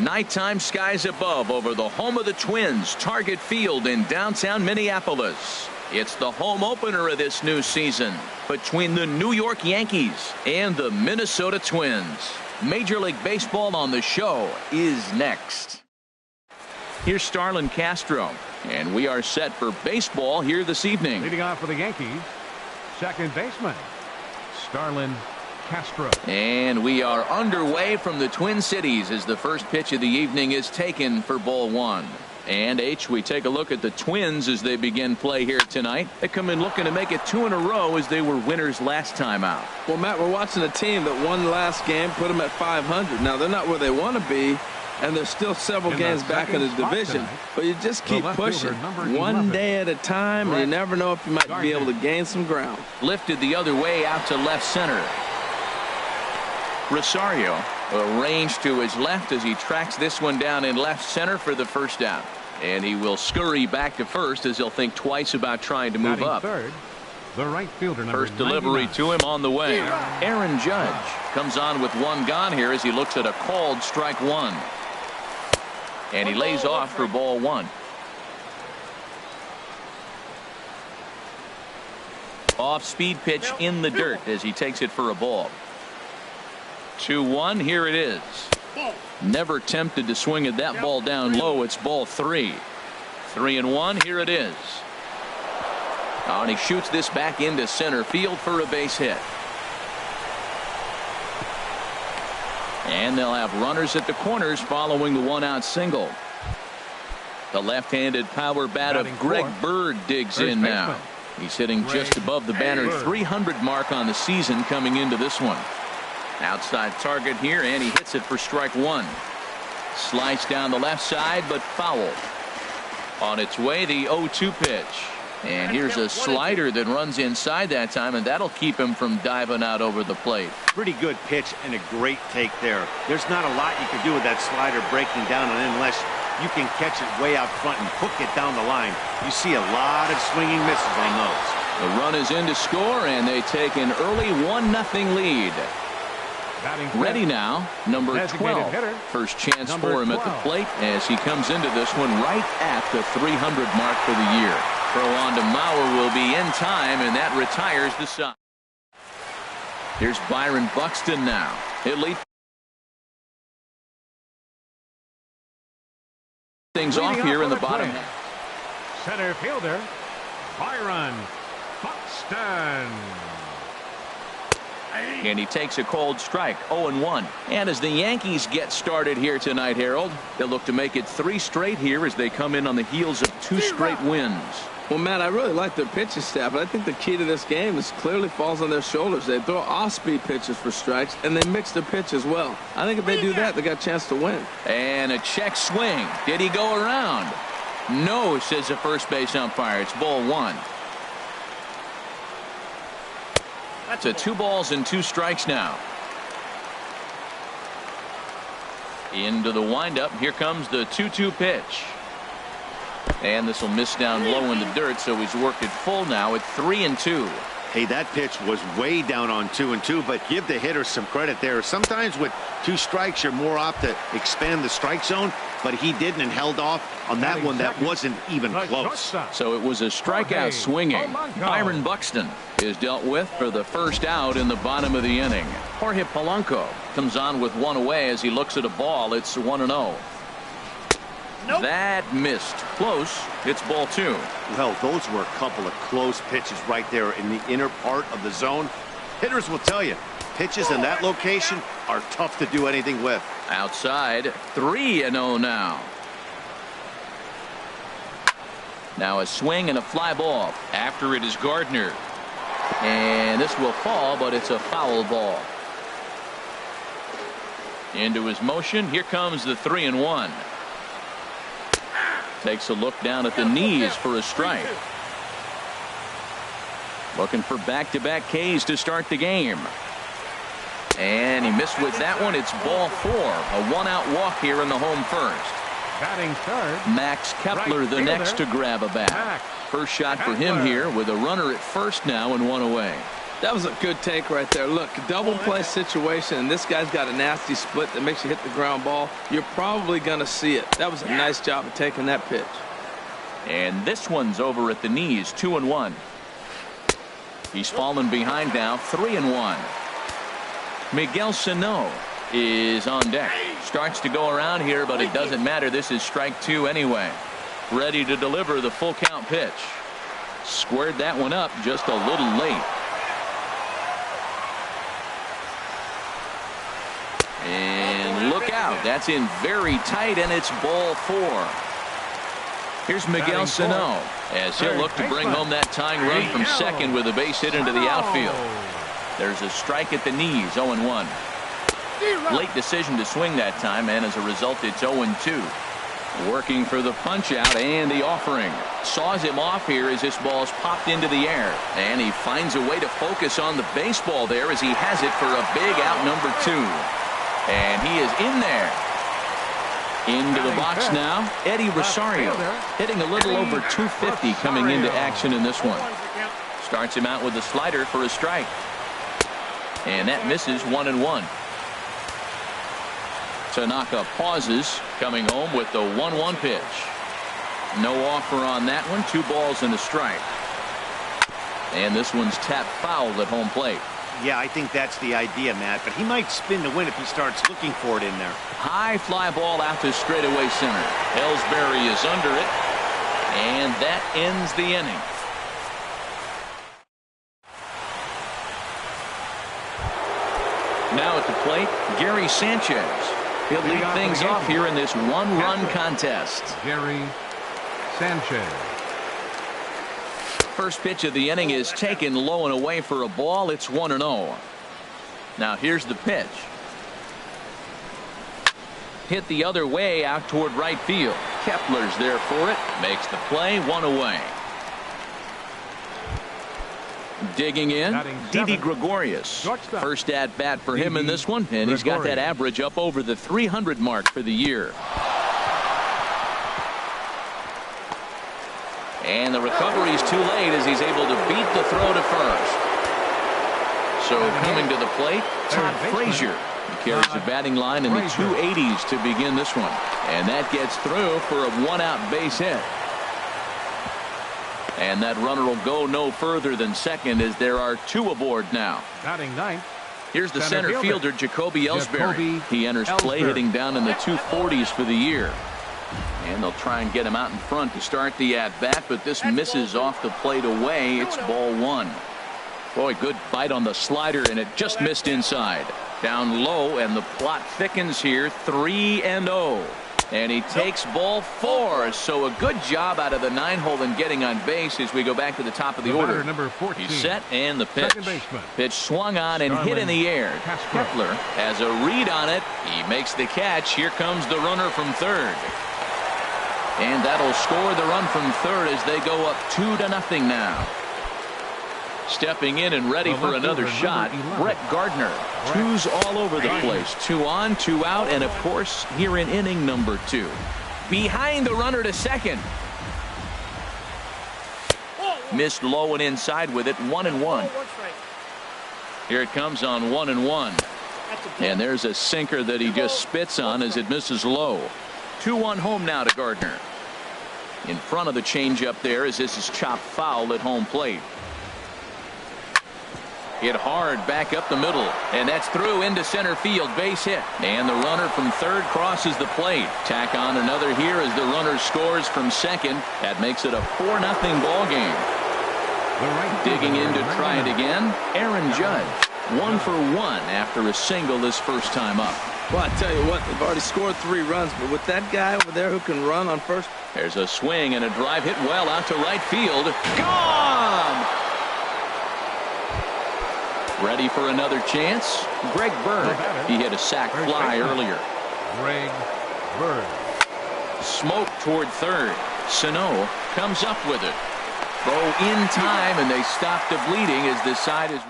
Nighttime skies above over the home of the Twins, Target Field in downtown Minneapolis. It's the home opener of this new season between the New York Yankees and the Minnesota Twins. Major League Baseball on the show is next. Here's Starlin Castro, and we are set for baseball here this evening. Leading off for the Yankees, second baseman, Starlin Castro. And we are underway from the Twin Cities as the first pitch of the evening is taken for ball one. And we take a look at the Twins as they begin play here tonight. They come in looking to make it 2 in a row as they were winners last time out. Well, Matt, we're watching a team that won last game, put them at 500. Now, they're not where they want to be, and there's still several games back in the division. Tonight, but you just keep pushing one day at a time, and you never know if you might be able to gain some ground. Lifted the other way out to left center. Rosario arranged to his left as he tracks this one down in left center for the first out. And he will scurry back to first as he'll think twice about trying to move up. Third, the right fielder, first delivery 99. To him on the way. Aaron Judge comes on with one gone here as he looks at a called strike one. And he lays off for ball one. Off speed pitch in the dirt as he takes it for a ball. 2-1. Here it is. Never tempted to swing at that ball down low. It's ball 3. 3-1. Here it is. Oh, and he shoots this back into center field for a base hit. And they'll have runners at the corners following the 1-out single. The left-handed power bat of Greg Bird digs in now. He's hitting just above the banner 300 mark on the season coming into this one. Outside target here, and he hits it for strike one. Slice down the left side, but foul. On its way, the 0-2 pitch. And here's a slider that runs inside that time, and that'll keep him from diving out over the plate. Pretty good pitch and a great take there. There's not a lot you can do with that slider breaking down, and unless you can catch it way out front and hook it down the line, you see a lot of swinging misses on those. The run is in to score, and they take an early 1-0 lead. Ready now, number 12. First chance for him at the plate as he comes into this one right at the 300 mark for the year. Throw on to Mauer will be in time, and that retires the side. Here's Byron Buxton now. He'll lead things off here in the bottom. Center fielder, Byron Buxton. And he takes a cold strike, 0-1. And as the Yankees get started here tonight, Harold, they'll look to make it 3 straight here as they come in on the heels of 2 straight wins. Well, Matt, I really like their pitching staff, but I think the key to this game is clearly falls on their shoulders. They throw off-speed pitches for strikes, and they mix the pitch as well. I think if they do that, they got a chance to win. And a check swing. Did he go around? No, says the first base umpire. It's ball 1. That's a 2 balls and 2 strikes now. Into the windup. Here comes the 2-2 pitch. And this will miss down low in the dirt, so he's worked it full now at 3-2. Hey, that pitch was way down on 2-2, but give the hitter some credit there. Sometimes with 2 strikes, you're more apt to expand the strike zone, but he didn't and held off on that one that wasn't even close. So it was a strikeout swinging. Byron Buxton is dealt with for the first out in the bottom of the inning. Jorge Polanco comes on with one away as he looks at a ball. It's 1-0. Nope. That missed. Close. It's ball 2. Well, those were a couple of close pitches right there in the inner part of the zone. Hitters will tell you, pitches in that location are tough to do anything with. Outside, 3-0 now. Now a swing and a fly ball. After it is Gardner. And this will fall, but it's a foul ball. Into his motion. Here comes the 3-1. Takes a look down at the knees for a strike. Looking for back-to-back Ks to start the game. And he missed with that one. It's ball 4. A 1-out walk here in the home first. Batting third, Max Kepler, the next to grab a bat. First shot for him here with a runner at first now and one away. That was a good take right there. Look, double play situation, and this guy's got a nasty split that makes you hit the ground ball. You're probably going to see it. That was a nice job of taking that pitch. And this one's over at the knees, 2-1. He's fallen behind now, 3-1. Miguel Sano is on deck. Starts to go around here, but it doesn't matter. This is strike 2 anyway. Ready to deliver the full count pitch. Squared that one up just a little late. And look out. That's in very tight, and it's ball 4. Here's Miguel Sano as he'll look to bring home that tying run from second with a base hit into the outfield. There's a strike at the knees, 0-1. Late decision to swing that time, and as a result, it's 0-2. Working for the punch out and the offering. Saws him off here as this ball's popped into the air. And he finds a way to focus on the baseball there as he has it for a big out number 2. And he is in there. Into the box now, Eddie Rosario, hitting a little over 250 coming into action in this one. Starts him out with a slider for a strike. And that misses, 1-1. Tanaka pauses, coming home with the 1-1 pitch. No offer on that one, 2 balls and a strike. And this one's tapped foul at home plate. Yeah, I think that's the idea, Matt, but he might spin to win if he starts looking for it in there. High fly ball out to straightaway center. Ellsbury is under it, and that ends the inning. Now at the plate, Gary Sanchez. He'll lead things off here in this one-run contest. Gary Sanchez. First pitch of the inning is taken low and away for a ball. It's 1-0. Now here's the pitch. Hit the other way out toward right field. Kepler's there for it. Makes the play, 1 away. Digging in, Didi Gregorius. First at bat for him in this one, and he's got that average up over the 300 mark for the year. And the recovery is too late as he's able to beat the throw to first. So coming to the plate, Todd Frazier. He carries the batting line in the 280s to begin this one. And that gets through for a 1-out base hit. And that runner will go no further than second as there are 2 aboard now. Batting ninth. Here's the center fielder, Jacoby Ellsbury. He enters play hitting down in the 240s for the year. And they'll try and get him out in front to start the at-bat, but this misses off the plate away. It's ball 1. Boy, good bite on the slider, and it just missed inside. Down low, and the plot thickens here, 3-0. And he takes ball 4. So a good job out of the 9-hole in getting on base as we go back to the top of the order. Number 14, he's set, and the pitch. Pitch swung on and hit in the air. Kepler has a read on it. He makes the catch. Here comes the runner from third. And that'll score the run from third as they go up 2-0 now. Stepping in and ready for another shot, Brett Gardner. 2s all over the place. 2 on, 2 out, and of course here in inning number 2. Behind the runner to second. Missed low and inside with it, 1-1. Here it comes on 1-1. And there's a sinker that he just spits on as it misses low. 2-1 home now to Gardner. In front of the changeup there as this is chopped foul at home plate. Hit hard back up the middle, and that's through into center field, base hit. And the runner from third crosses the plate. Tack on another here as the runner scores from second. That makes it a 4-0 ball game. Digging in to try it again, Aaron Judge. 1 for 1 after a single this first time up. Well, I tell you what, they've already scored 3 runs, but with that guy over there who can run on first. There's a swing and a drive hit well out to right field. Gone! Ready for another chance? Greg Bird. He hit a sac fly earlier. Greg Bird. Smoke toward third. Sano comes up with it. Throw in time, and they stop the bleeding as this side is.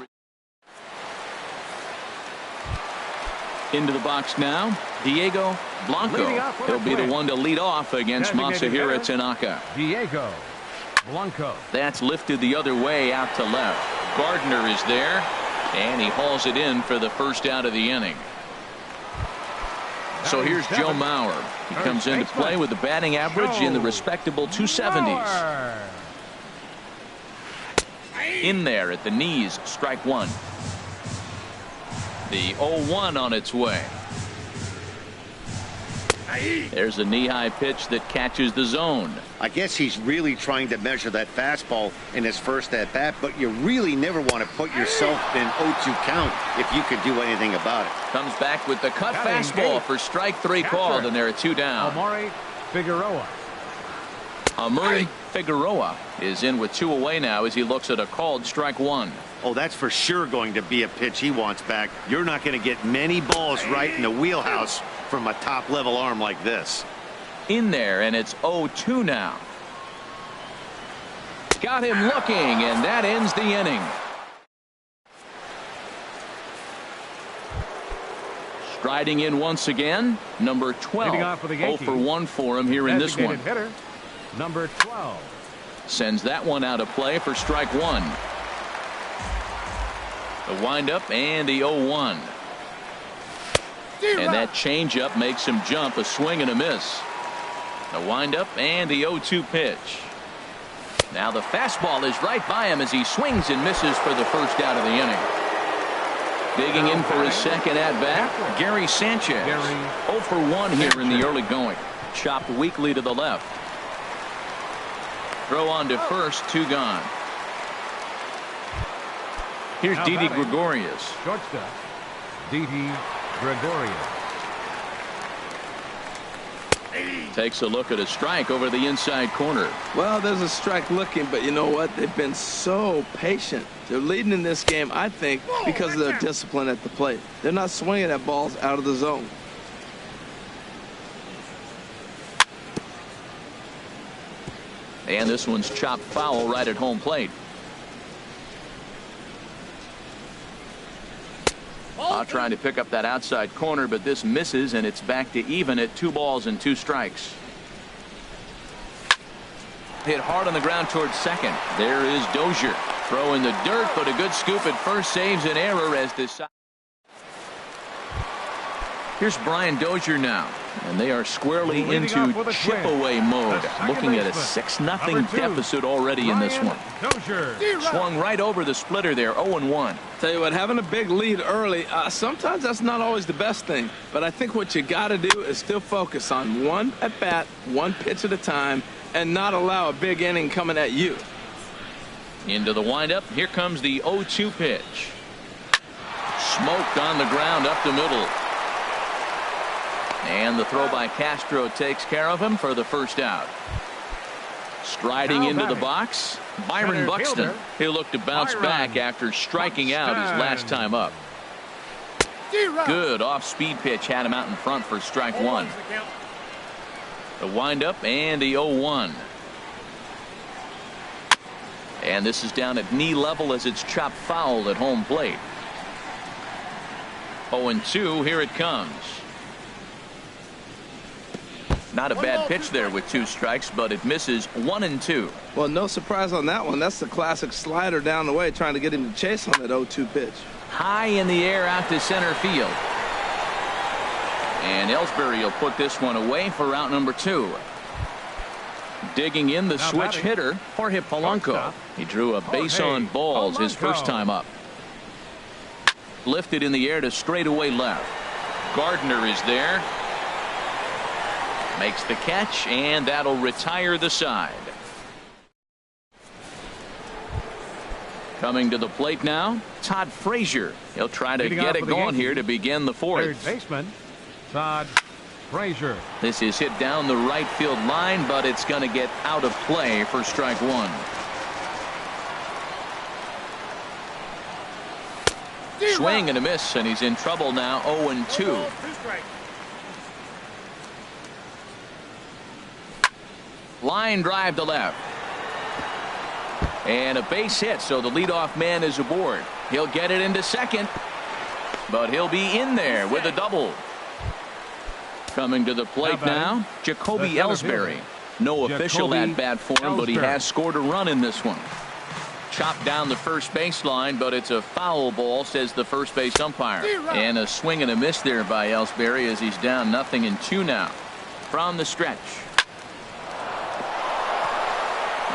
Into the box now, Diego Blanco. He'll be the one to lead off against Masahiro Tanaka. Diego Blanco. That's lifted the other way out to left. Gardner is there, and he hauls it in for the first out of the inning. So here's Joe Mauer. He comes into play with a batting average in the respectable 270s. In there at the knees, strike one. The 0-1 on its way. There's a knee-high pitch that catches the zone. I guess he's really trying to measure that fastball in his first at-bat, but you really never want to put yourself in 0-2 count if you could do anything about it. Comes back with the cut fastball for strike three called, and there are two down. Amari Figueroa. Amari Figueroa is in with two away now as he looks at a called strike one. Oh, that's for sure going to be a pitch he wants back. You're not going to get many balls right in the wheelhouse from a top-level arm like this. In there, and it's 0-2 now. Got him looking, and that ends the inning. Striding in once again, number 12. 0 for 1 for him here in this one. Hitter, number 12. Sends that one out of play for strike one. The windup and the 0-1. And that changeup makes him jump, a swing and a miss. The windup and the 0-2 pitch. Now the fastball is right by him as he swings and misses for the first out of the inning. Digging in for his second at-bat, Gary Sanchez. 0 for 1 here in the early going. Chopped weakly to the left. Throw on to first, two gone. Here's Didi Gregorius. Shortstop, Didi Gregorius. Takes a look at a strike over the inside corner. Well, there's a strike looking, but you know what? They've been so patient. They're leading in this game, I think, because of their discipline at the plate. They're not swinging at balls out of the zone. And this one's chopped foul right at home plate. Trying to pick up that outside corner, but this misses, and it's back to even at 2 balls and 2 strikes. Hit hard on the ground towards second. There is Dozier. Throw in the dirt, but a good scoop at first saves an error as this. Here's Brian Dozier now, and they are squarely into chip-away mode, looking at a 6-0 deficit already in this one. Swung right over the splitter there, 0-1. Tell you what, having a big lead early, sometimes that's not always the best thing, but I think what you got to do is still focus on one at-bat, one pitch at a time, and not allow a big inning coming at you. Into the windup, here comes the 0-2 pitch. Smoked on the ground up the middle. And the throw by Castro takes care of him for the first out. Striding into the box, Byron Buxton. He'll look to bounce back after striking out his last time up. Good off-speed pitch had him out in front for strike one. The windup and the 0-1. And this is down at knee level as it's chopped foul at home plate. 0-2, here it comes. Not a bad pitch there with 2 strikes, but it misses 1-2. Well, no surprise on that one. That's the classic slider down the way, trying to get him to chase on that 0-2 pitch. High in the air out to center field. And Ellsbury will put this one away for out number 2. Digging in the switch hitter, Jorge Polanco. He drew a base on balls his first time up. Lifted in the air to straightaway left. Gardner is there. Makes the catch, and that'll retire the side. Coming to the plate now, Todd Frazier. He'll try to get it going here to begin the 4th. Third baseman, Todd Frazier. This is hit down the right field line, but it's going to get out of play for strike one. Swing and a miss, and he's in trouble now, 0-2. Line drive to left. And a base hit, so the leadoff man is aboard. He'll get it into second, but he'll be in there with a double. Coming to the plate now, Jacoby Ellsbury. No official at bat for him, but he has scored a run in this one. chopped down the first baseline, but it's a foul ball, says the first base umpire. And a swing and a miss there by Ellsbury as he's down 0-2 now. From the stretch.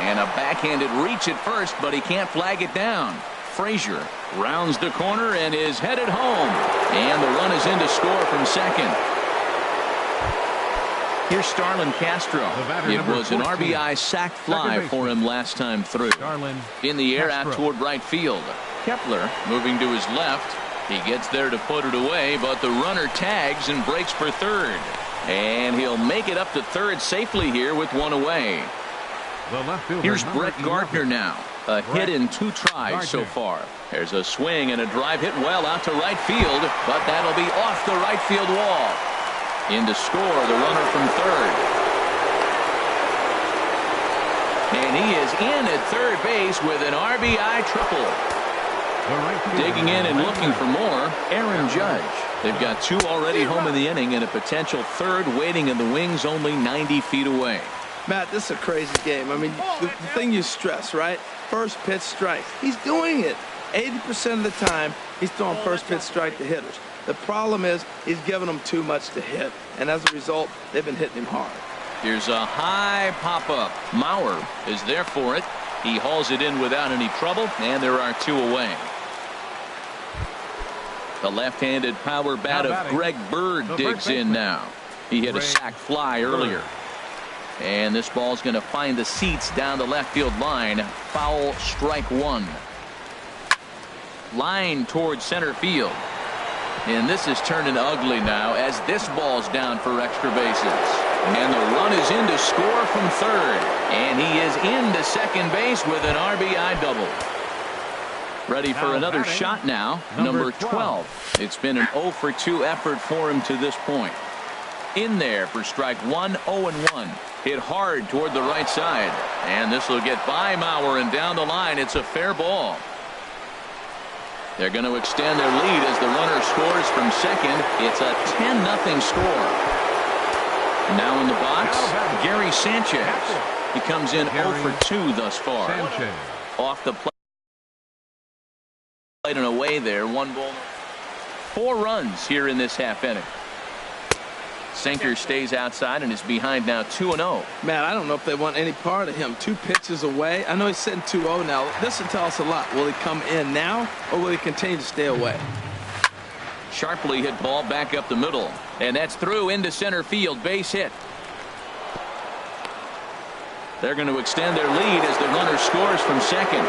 And a backhanded reach at first, but he can't flag it down. Frazier rounds the corner and is headed home. And the run is in to score from second. Here's Starlin Castro. It was an RBI sac fly for him last time through. In the air out toward right field. Kepler moving to his left. He gets there to put it away, but the runner tags and breaks for third. And he'll make it up to third safely here with one away. Here's Brett Gardner now. A hit in 2 tries so far. There's a swing and a drive hit well out to right field, but that'll be off the right field wall. In to score, the runner from third. And he is in at third base with an RBI triple. Digging in and looking for more, Aaron Judge. They've got 2 already home in the inning and a potential third waiting in the wings only 90 feet away. Matt, this is a crazy game. I mean, the thing you stress, right? First pitch strikes. He's doing it. 80% of the time, he's throwing first pitch strike to hitters. The problem is he's giving them too much to hit, and as a result, they've been hitting him hard. Here's a high pop-up. Mauer is there for it. He hauls it in without any trouble, and there are 2 away. The left-handed power bat of Greg Bird digs in now. He hit a sac fly earlier. And this ball's going to find the seats down the left field line. Foul, strike 1. Line towards center field. And this is turning ugly now as this ball's down for extra bases. And the run is in to score from third. And he is into second base with an RBI double. Ready for another shot now. Number 12. It's been an 0 for 2 effort for him to this point. In there for strike 1, 0-1. Hit hard toward the right side. And this will get by Mauer and down the line. It's a fair ball. They're going to extend their lead as the runner scores from second. It's a 10-0 score. Now in the box, Gary Sanchez. He comes in 0 for 2 thus far. Off the plate and away there. 1 ball. 4 runs here in this half inning. Sinker stays outside and is behind now 2-0. Man, I don't know if they want any part of him. 2 pitches away. I know he's sitting 2-0 now. This will tell us a lot. Will he come in now or will he continue to stay away? Sharply hit ball back up the middle. And that's through into center field. Base hit. They're going to extend their lead as the runner scores from second.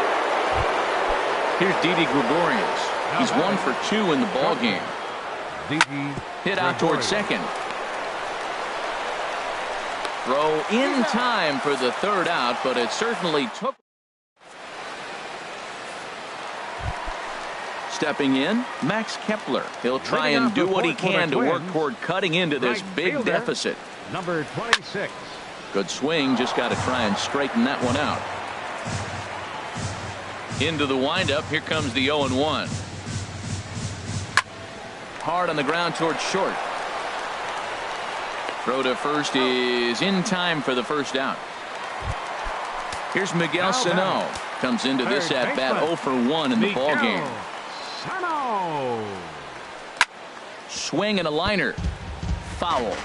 Here's Didi Gregorius. He's 1 for 2 in the ball game. Hit out towards second. Throw in time for the third out, but it certainly took. Stepping in, Max Kepler. He'll try and do what he can to work toward cutting into this big deficit. Number 26. Good swing, just got to try and straighten that one out. Into the windup, here comes the 0-1. Hard on the ground towards short. Throw to first is in time for the first out. Here's Miguel Sano. Comes into this at bat 0 for 1 in the ball game. Swing and a liner. Foul.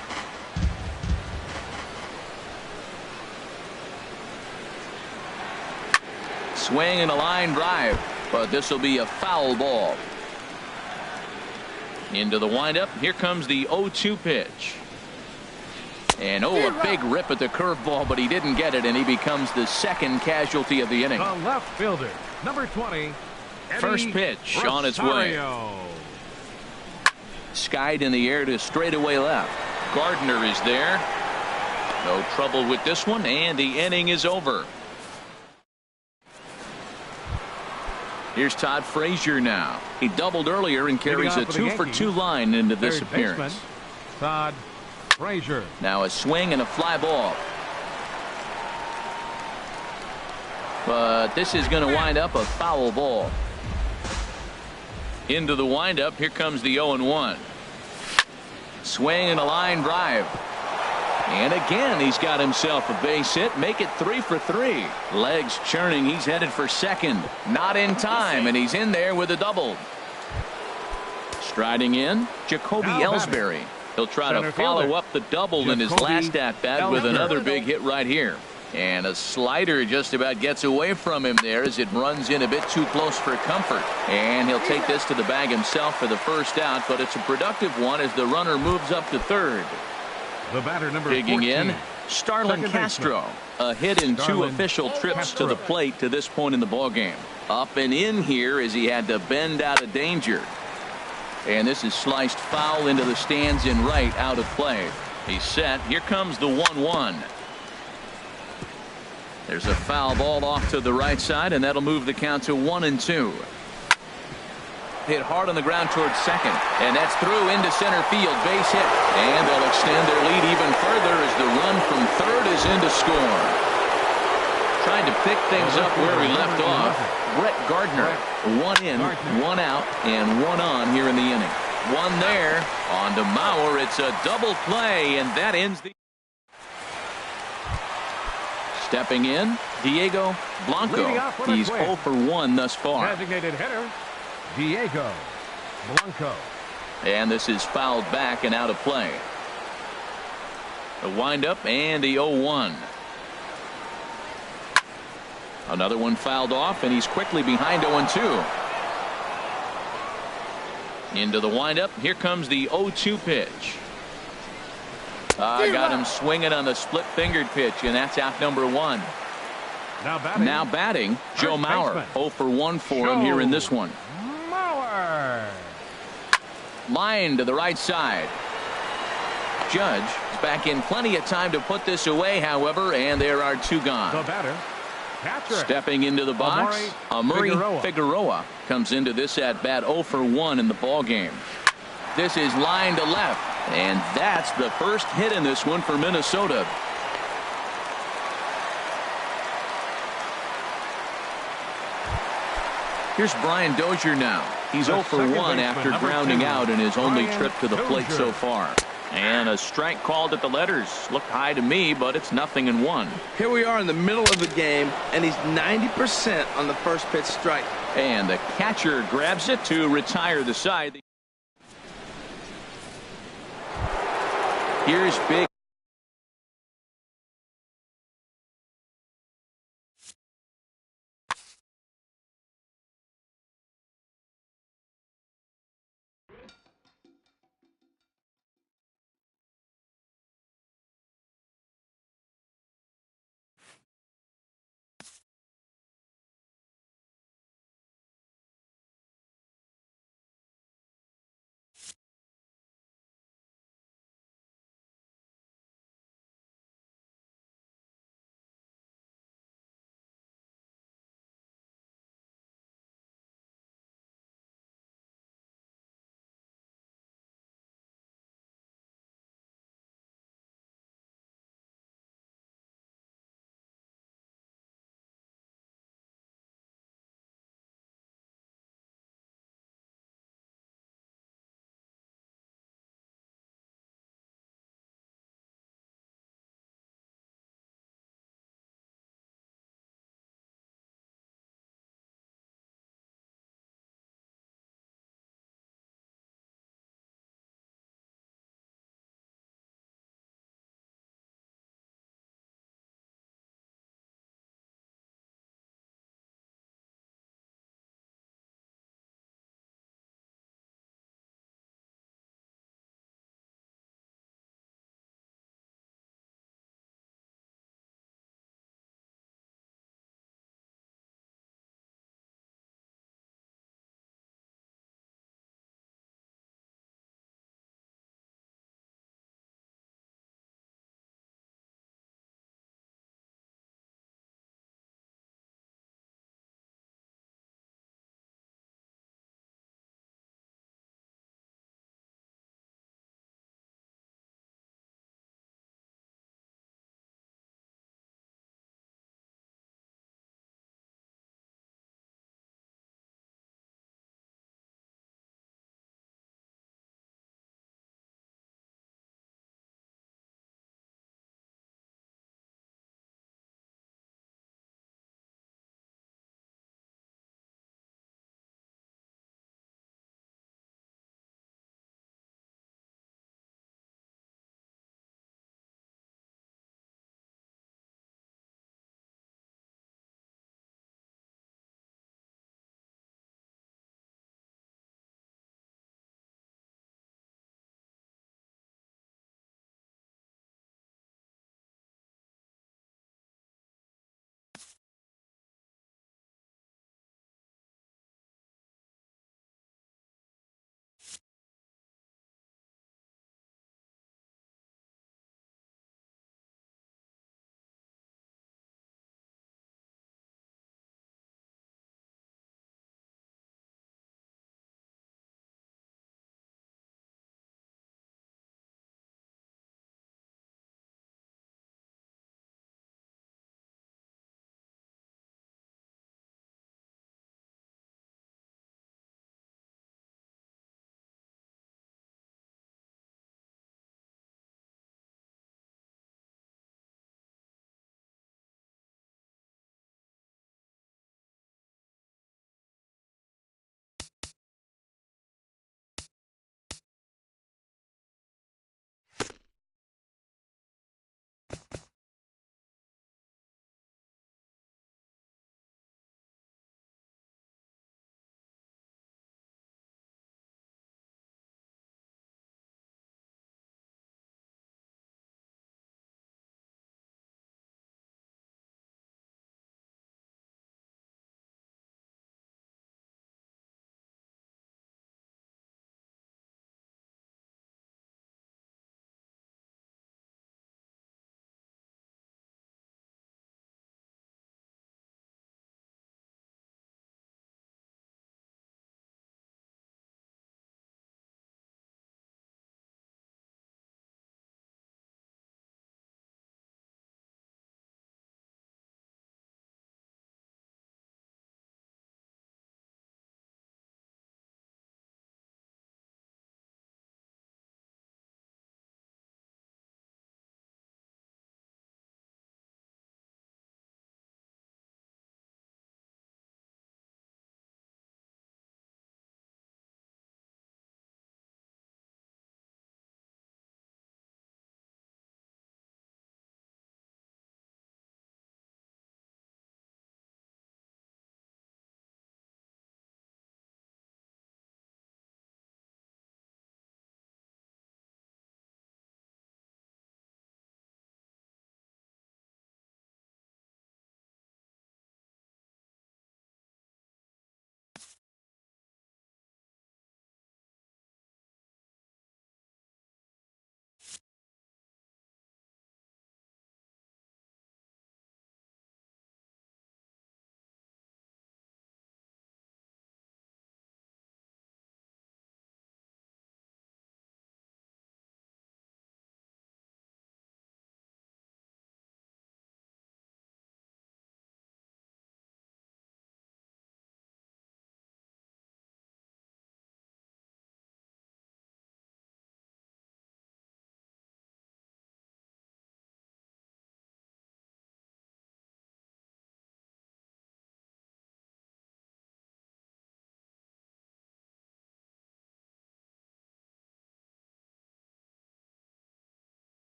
Swing and a line drive, but this will be a foul ball. Into the windup. Here comes the 0-2 pitch. And a big rip at the curveball, but he didn't get it, and he becomes the second casualty of the inning. The left fielder, number 20. First pitch on its way. Skied in the air to straightaway left. Gardner is there. No trouble with this one, and the inning is over. Here's Todd Frazier now. He doubled earlier and carries a 2 for 2 line into this appearance. Todd Frazier. Now a swing and a fly ball. But this is going to wind up a foul ball. Into the windup. Here comes the 0-1. Swing and a line drive. And again, he's got himself a base hit. Make it 3 for 3. Legs churning. He's headed for second. Not in time, and he's in there with a double. Striding in, Jacoby Ellsbury. He'll try to follow up the double in his last at-bat with another big hit right here. And a slider just about gets away from him there as it runs in a bit too close for comfort. And he'll take this to the bag himself for the first out, but it's a productive one as the runner moves up to third. The batter, number Digging 14, in, Starlin Castro. A hit in 2 official trips to the plate to this point in the ballgame. Up and in here as he had to bend out of danger. And this is sliced foul into the stands in right, out of play. He's set. Here comes the 1-1. There's a foul ball off to the right side, and that'll move the count to 1-2. Hit hard on the ground towards second, and that's through into center field. Base hit, and they'll extend their lead even further as the run from third is in to score. Trying to pick things up where he left off. Brett Gardner, 1 in, 1 out, and 1 on here in the inning. 1 there on to Mauer. It's a double play, and that ends the. Stepping in, Diego Blanco. He's 0 for 1 thus far. Designated hitter, Diego Blanco. And this is fouled back and out of play. The windup and the 0-1. Another one fouled off, and he's quickly behind 0-2. Into the windup. Here comes the 0-2 pitch. Got him swinging on the split-fingered pitch, and that's out number 1. Now batting, Joe Mauer. 0 for 1 for him here in this one. Mauer. Line to the right side. Judge is back in plenty of time to put this away, however, and there are 2 gone. The batter, catcher. Stepping into the box, Amuri Figueroa comes into this at-bat 0 for 1 in the ballgame. This is line to left, and that's the first hit in this one for Minnesota. Here's Brian Dozier now. He's 0 for 1 after grounding out in his only trip to the plate so far. And a strike called at the letters. Looked high to me, but it's 0-1. Here we are in the middle of the game, and he's 90% on the first pitch strike. And the catcher grabs it to retire the side. Here's big.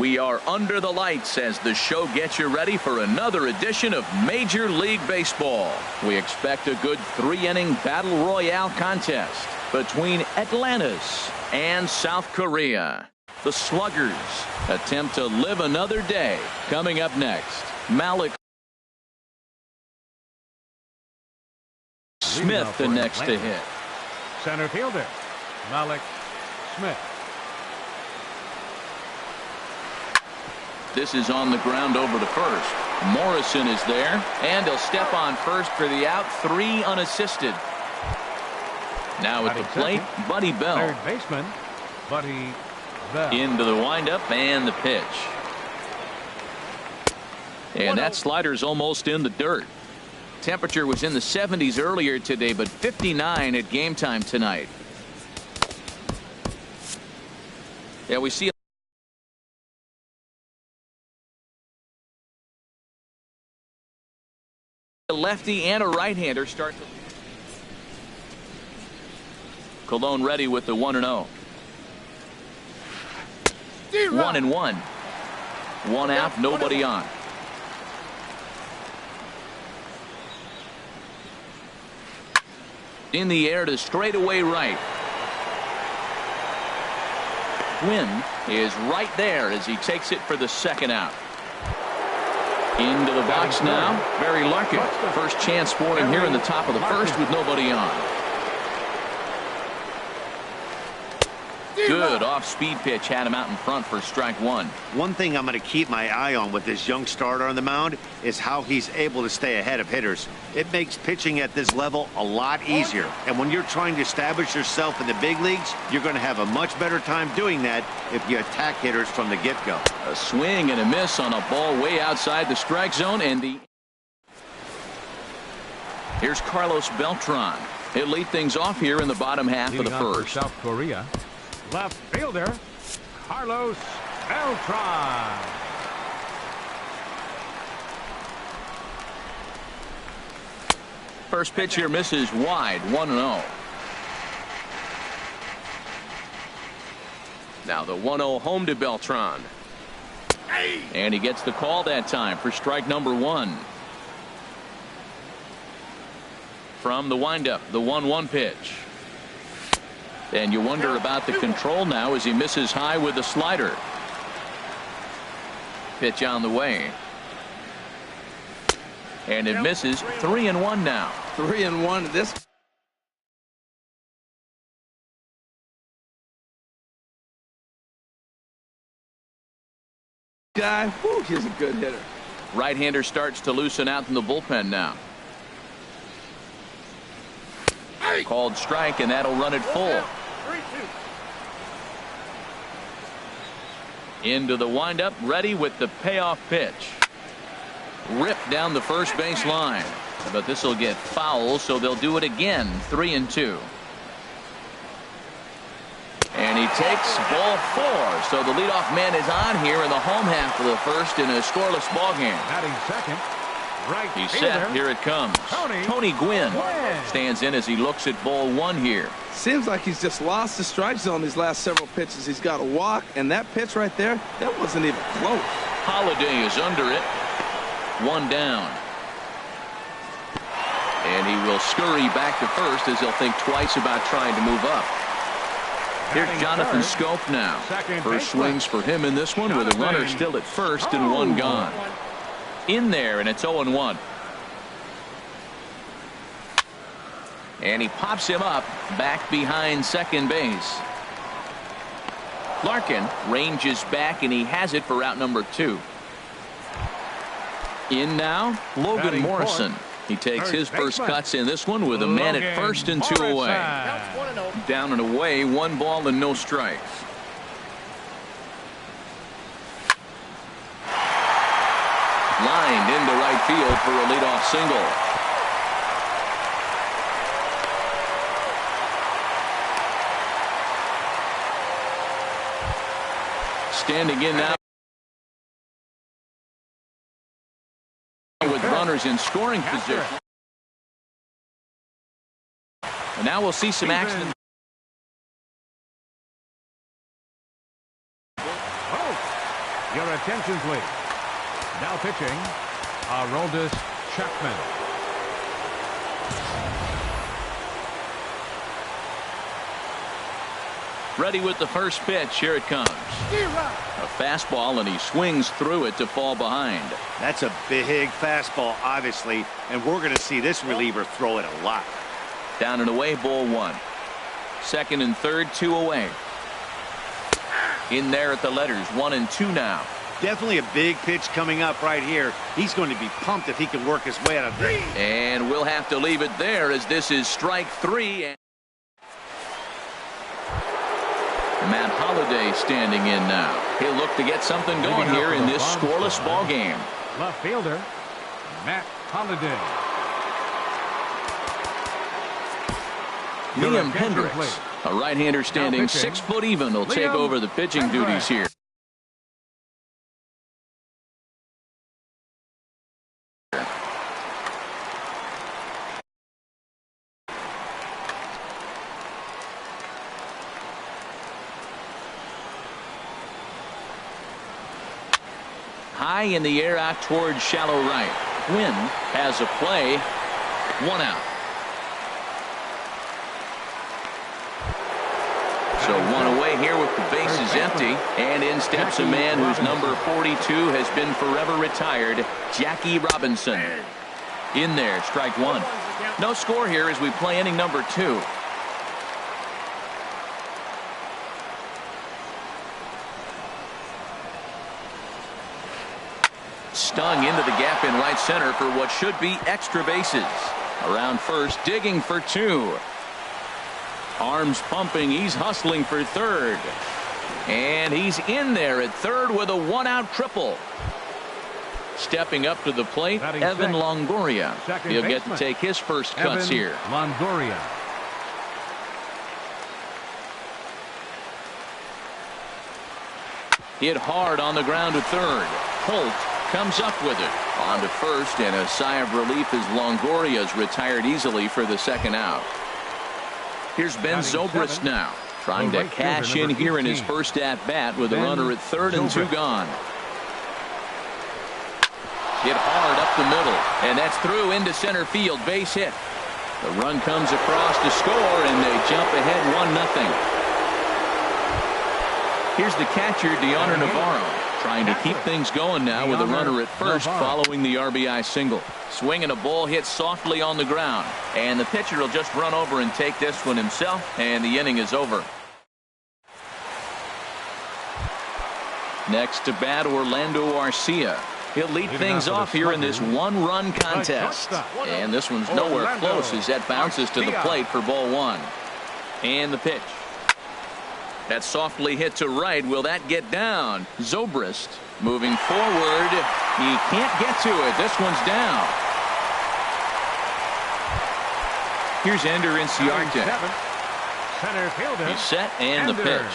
We are under the lights as the show gets you ready for another edition of Major League Baseball. We expect a good 3-inning battle royale contest between Atlantis and South Korea. The Sluggers attempt to live another day. Coming up next, Malik Smith the next to hit. Center fielder Malik Smith. This is on the ground over to first. Morrison is there, and he'll step on first for the out. 3 unassisted. Now at the plate, Buddy Bell. Third baseman, Buddy Bell. Into the windup and the pitch. And that slider's almost in the dirt. Temperature was in the 70s earlier today, but 59 at game time tonight. Yeah, we see a lefty and a right-hander start to. Colon ready with the 1-0. 1-1. 1 out, nobody on. In the air to straightaway right. Gwynn is right there as he takes it for the second out. Into the box now, Barry Larkin. First chance for him here in the top of the first with nobody on. Good off-speed pitch had him out in front for strike 1. One thing I'm going to keep my eye on with this young starter on the mound is how he's able to stay ahead of hitters. It makes pitching at this level a lot easier. And when you're trying to establish yourself in the big leagues, you're going to have a much better time doing that if you attack hitters from the get-go. A swing and a miss on a ball way outside the strike zone. And here's Carlos Beltran. He'll lead things off here in the bottom half of the first. South Korea. Left fielder Carlos Beltran. First pitch here misses wide. 1-0. Now the 1-0 home to Beltran. And he gets the call that time for strike number 1. From the windup, the 1-1 pitch. And you wonder about the control now as he misses high with the slider. Pitch on the way. And it misses. 3-1 now. 3-1. This guy, whew, he's a good hitter. Right-hander starts to loosen out in the bullpen now. Called strike, and that'll run it full. Into the windup, ready with the payoff pitch. Ripped down the first base line, but this will get foul, so they'll do it again. 3-2. And he takes ball 4, so the leadoff man is on here in the home half of the first in a scoreless ball game. Batting second, right He's fielder. set. Here it comes. Tony Gwynn stands in as he looks at ball 1 here. Seems like he's just lost the strike zone these last several pitches. He's got a walk, and that pitch right there, that wasn't even close. Holiday is under it. 1 down. And he will scurry back to first as he'll think twice about trying to move up. Here's Jonathan Scope now. First swings for him in this one with a runner still at first and 1 gone. In there, and it's 0-1. And he pops him up back behind second base. Larkin ranges back, and he has it for out number 2. In now, Logan Morrison. He takes his first cuts in this one with a man at first and 2 away. Down and away, 1 ball and no strikes. Lined into right field for a leadoff single. Standing in now with runners in scoring position. And now we'll see some action. attention, please. Now pitching, Aroldis Chapman. Ready with the first pitch. Here it comes. A fastball, and he swings through it to fall behind. That's a big fastball, obviously, and we're going to see this reliever throw it a lot. Down and away, ball one. Second and third, 2 away. In there at the letters, 1 and 2 now. Definitely a big pitch coming up right here. He's going to be pumped if he can work his way out of this. And we'll have to leave it there as this is strike 3. Matt Holliday standing in now. He'll look to get something going here in this scoreless ball game. Left fielder, Matt Holliday. Liam Hendricks, a right-hander standing 6 foot even, will take over the pitching duties here. High in the air out towards shallow right. Quinn has a play. 1 out. So 1 away here with the bases empty. And in steps a man whose number 42 has been forever retired, Jackie Robinson. In there, strike 1. No score here as we play inning number 2. Stung into the gap in right center for what should be extra bases. Around first, digging for 2. Arms pumping, he's hustling for third. And he's in there at third with a 1-out triple. Stepping up to the plate, Evan Longoria. He'll get to take his first cuts here. Longoria. Hit hard on the ground to third. Holt comes up with it. On to first, and a sigh of relief as Longoria's retired easily for the second out. Here's Ben Zobrist now, trying to cash in here in his first at-bat with a runner at third and 2 gone. Hit hard up the middle, and that's through into center field, base hit. The run comes across to score, and they jump ahead 1-0. Here's the catcher, Deoner Navarro, trying to keep things going now with a runner at first following the RBI single. Swinging a ball hit softly on the ground, and the pitcher will just run over and take this one himself, and the inning is over. Next to bat, Orlando Arcia. He'll lead things off here in this 1-run contest, and this one's nowhere close as that bounces to the plate for ball 1. And the pitch. That softly hit to right. Will that get down? Zobrist moving forward. He can't get to it. This one's down. Here's Ender Inciarte. He's set, and the pitch.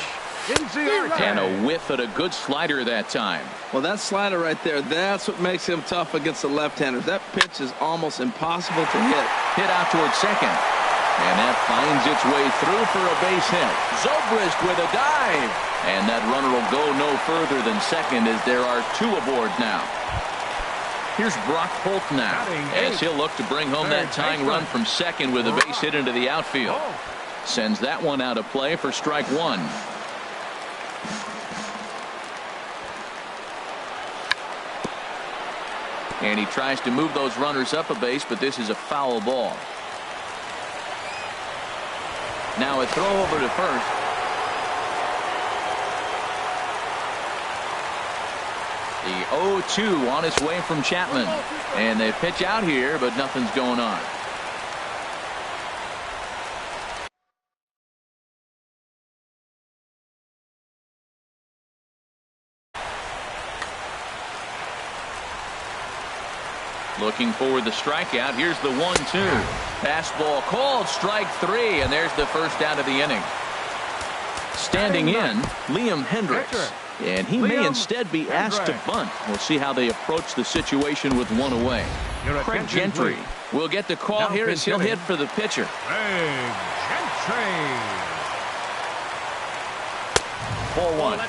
And a whiff at a good slider that time. Well, that slider right there, that's what makes him tough against the left-handers. That pitch is almost impossible to hit. Hit out towards second. And that finds its way through for a base hit. Zobrist with a dive. And that runner will go no further than second as there are 2 aboard now. Here's Brock Holt now as he'll look to bring home that tying run from second with a base hit into the outfield. Sends that one out of play for strike 1. And he tries to move those runners up a base, but this is a foul ball. Now a throw over to first. The 0-2 on its way from Chapman. And they pitch out here, but nothing's going on. Looking for the strikeout. Here's the 1-2. Fastball called, strike 3, and there's the first out of the inning. Standing in, Liam Hendricks. And he may instead be asked to bunt. We'll see how they approach the situation with 1 away. Craig Gentry will get the call here as he'll hit for the pitcher. Craig Gentry. 4-1.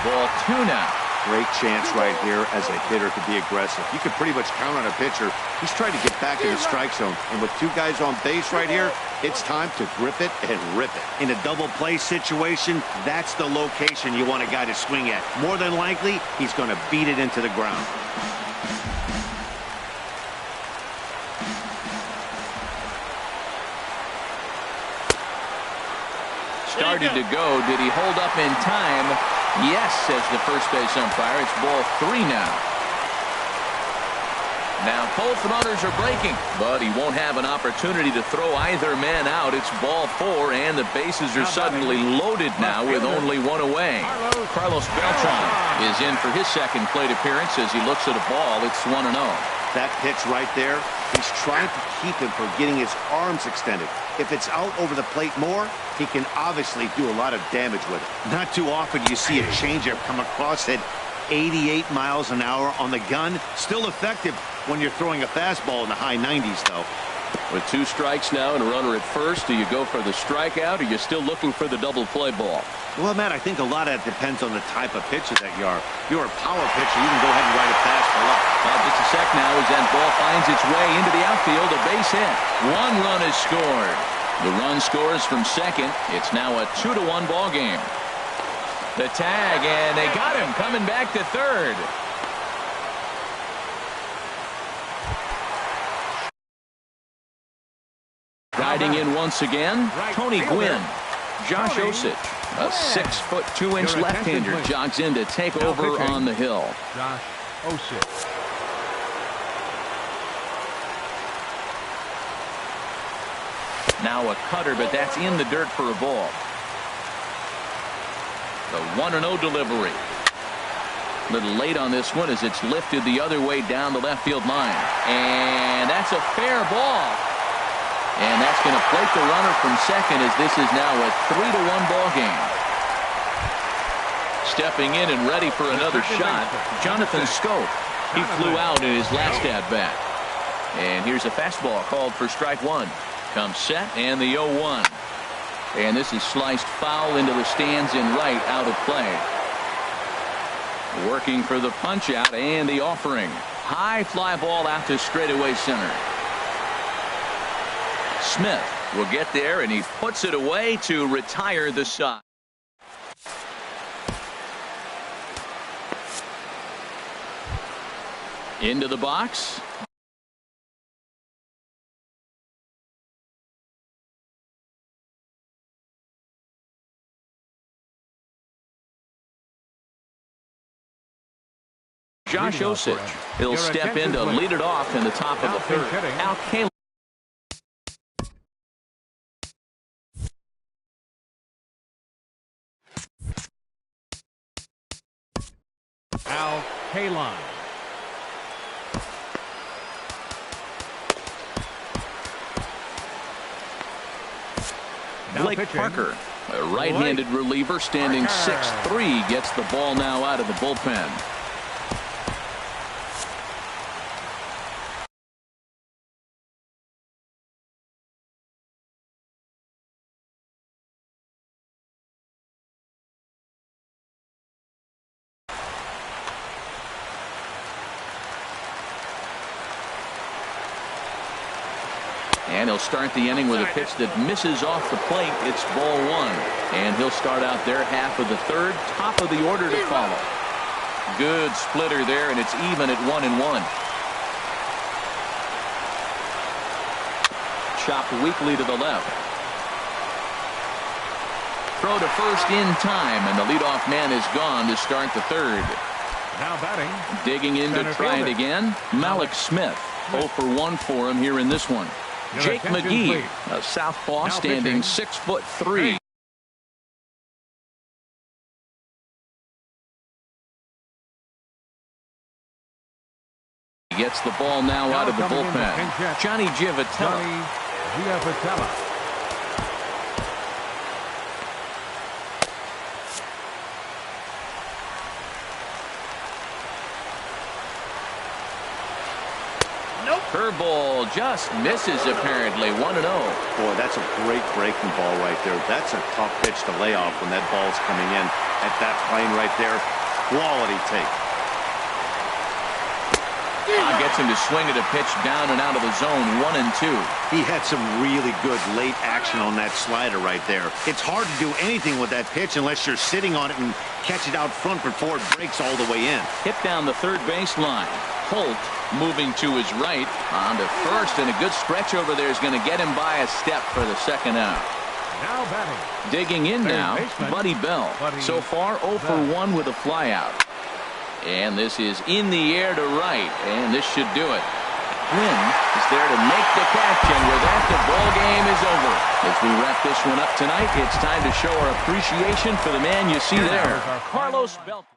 Ball 2 now. Great chance right here as a hitter to be aggressive. You can pretty much count on a pitcher. He's trying to get back in the strike zone. And with 2 guys on base right here, it's time to grip it and rip it. In a double play situation, that's the location you want a guy to swing at. More than likely, he's going to beat it into the ground. Started to go. Did he hold up in time? Yes, says the first base umpire. It's ball 3 now. Now both runners are breaking, but he won't have an opportunity to throw either man out. It's ball 4, and the bases are suddenly loaded now with only 1 away. Carlos Beltran is in for his second plate appearance as he looks at a ball. It's 1-0. That pitch right there, he's trying to keep him from getting his arms extended. If it's out over the plate more, he can obviously do a lot of damage with it. Not too often you see a changeup come across at 88 miles an hour on the gun. Still effective when you're throwing a fastball in the high 90s, though. With 2 strikes now and a runner at first, do you go for the strikeout, or are you still looking for the double play ball? Well, Matt, I think a lot of that depends on the type of pitcher that you are. If you're a power pitcher, you can go ahead and ride a fastball up. Just a sec now as that ball finds its way into the outfield. A base hit. 1 run is scored. The run scores from second. It's now a 2-1 ball game. The tag, and they got him coming back to third. Riding in once again, Tony Gwynn. Josh Osich, a 6'2" left-hander, jogs in to take over on the hill. Josh Osich. Now a cutter, but that's in the dirt for a ball. The 1-0 delivery. A little late on this one as it's lifted the other way down the left field line. And that's a fair ball. And that's going to plate the runner from second as this is now a 3-1 ball game. Stepping in and ready for another shot, Jonathan Scope. He flew out in his last at-bat. And here's a fastball called for strike 1. Comes set and the 0-1. And this is sliced foul into the stands in right, out of play. Working for the punch out and the offering. High fly ball out to straightaway center. Smith will get there, and he puts it away to retire the side. Into the box. Josh Osich. He'll step in to lead it off in the top of the third. Al Kaline. Al Kaline. Blake Parker, a right-handed reliever standing 6'3", gets the ball now out of the bullpen. And he'll start the inning with a pitch that misses off the plate. It's ball 1. And he'll start out their half of the third. Top of the order to follow. Good splitter there, and it's even at 1-1. Chopped weakly to the left. Throw to first in time, and the leadoff man is gone to start the third. Now batting. Digging in to try it again. Malik Smith. 0 for 1 for him here in this one. Jake McGee, a southpaw standing 6'3". He gets the ball now out of the bullpen. Johnny Giavotella. Curveball just misses apparently. 1-0. Boy, that's a great breaking ball right there. That's a tough pitch to lay off when that ball's coming in. at that plane right there. Quality take. Gets him to swing at a pitch down and out of the zone, 1-2. He had some really good late action on that slider right there. It's hard to do anything with that pitch unless you're sitting on it and catch it out front before it breaks all the way in. Hit down the third baseline. Holt moving to his right on to first, and a good stretch over there is going to get him by a step for the second out. Now batting. Digging in now, Buddy Bell. So far 0 for 1 with a flyout. And this is in the air to right, and this should do it. Quinn is there to make the catch, and with that, the ball game is over. As we wrap this one up tonight, it's time to show our appreciation for the man you see there, Carlos Beltran.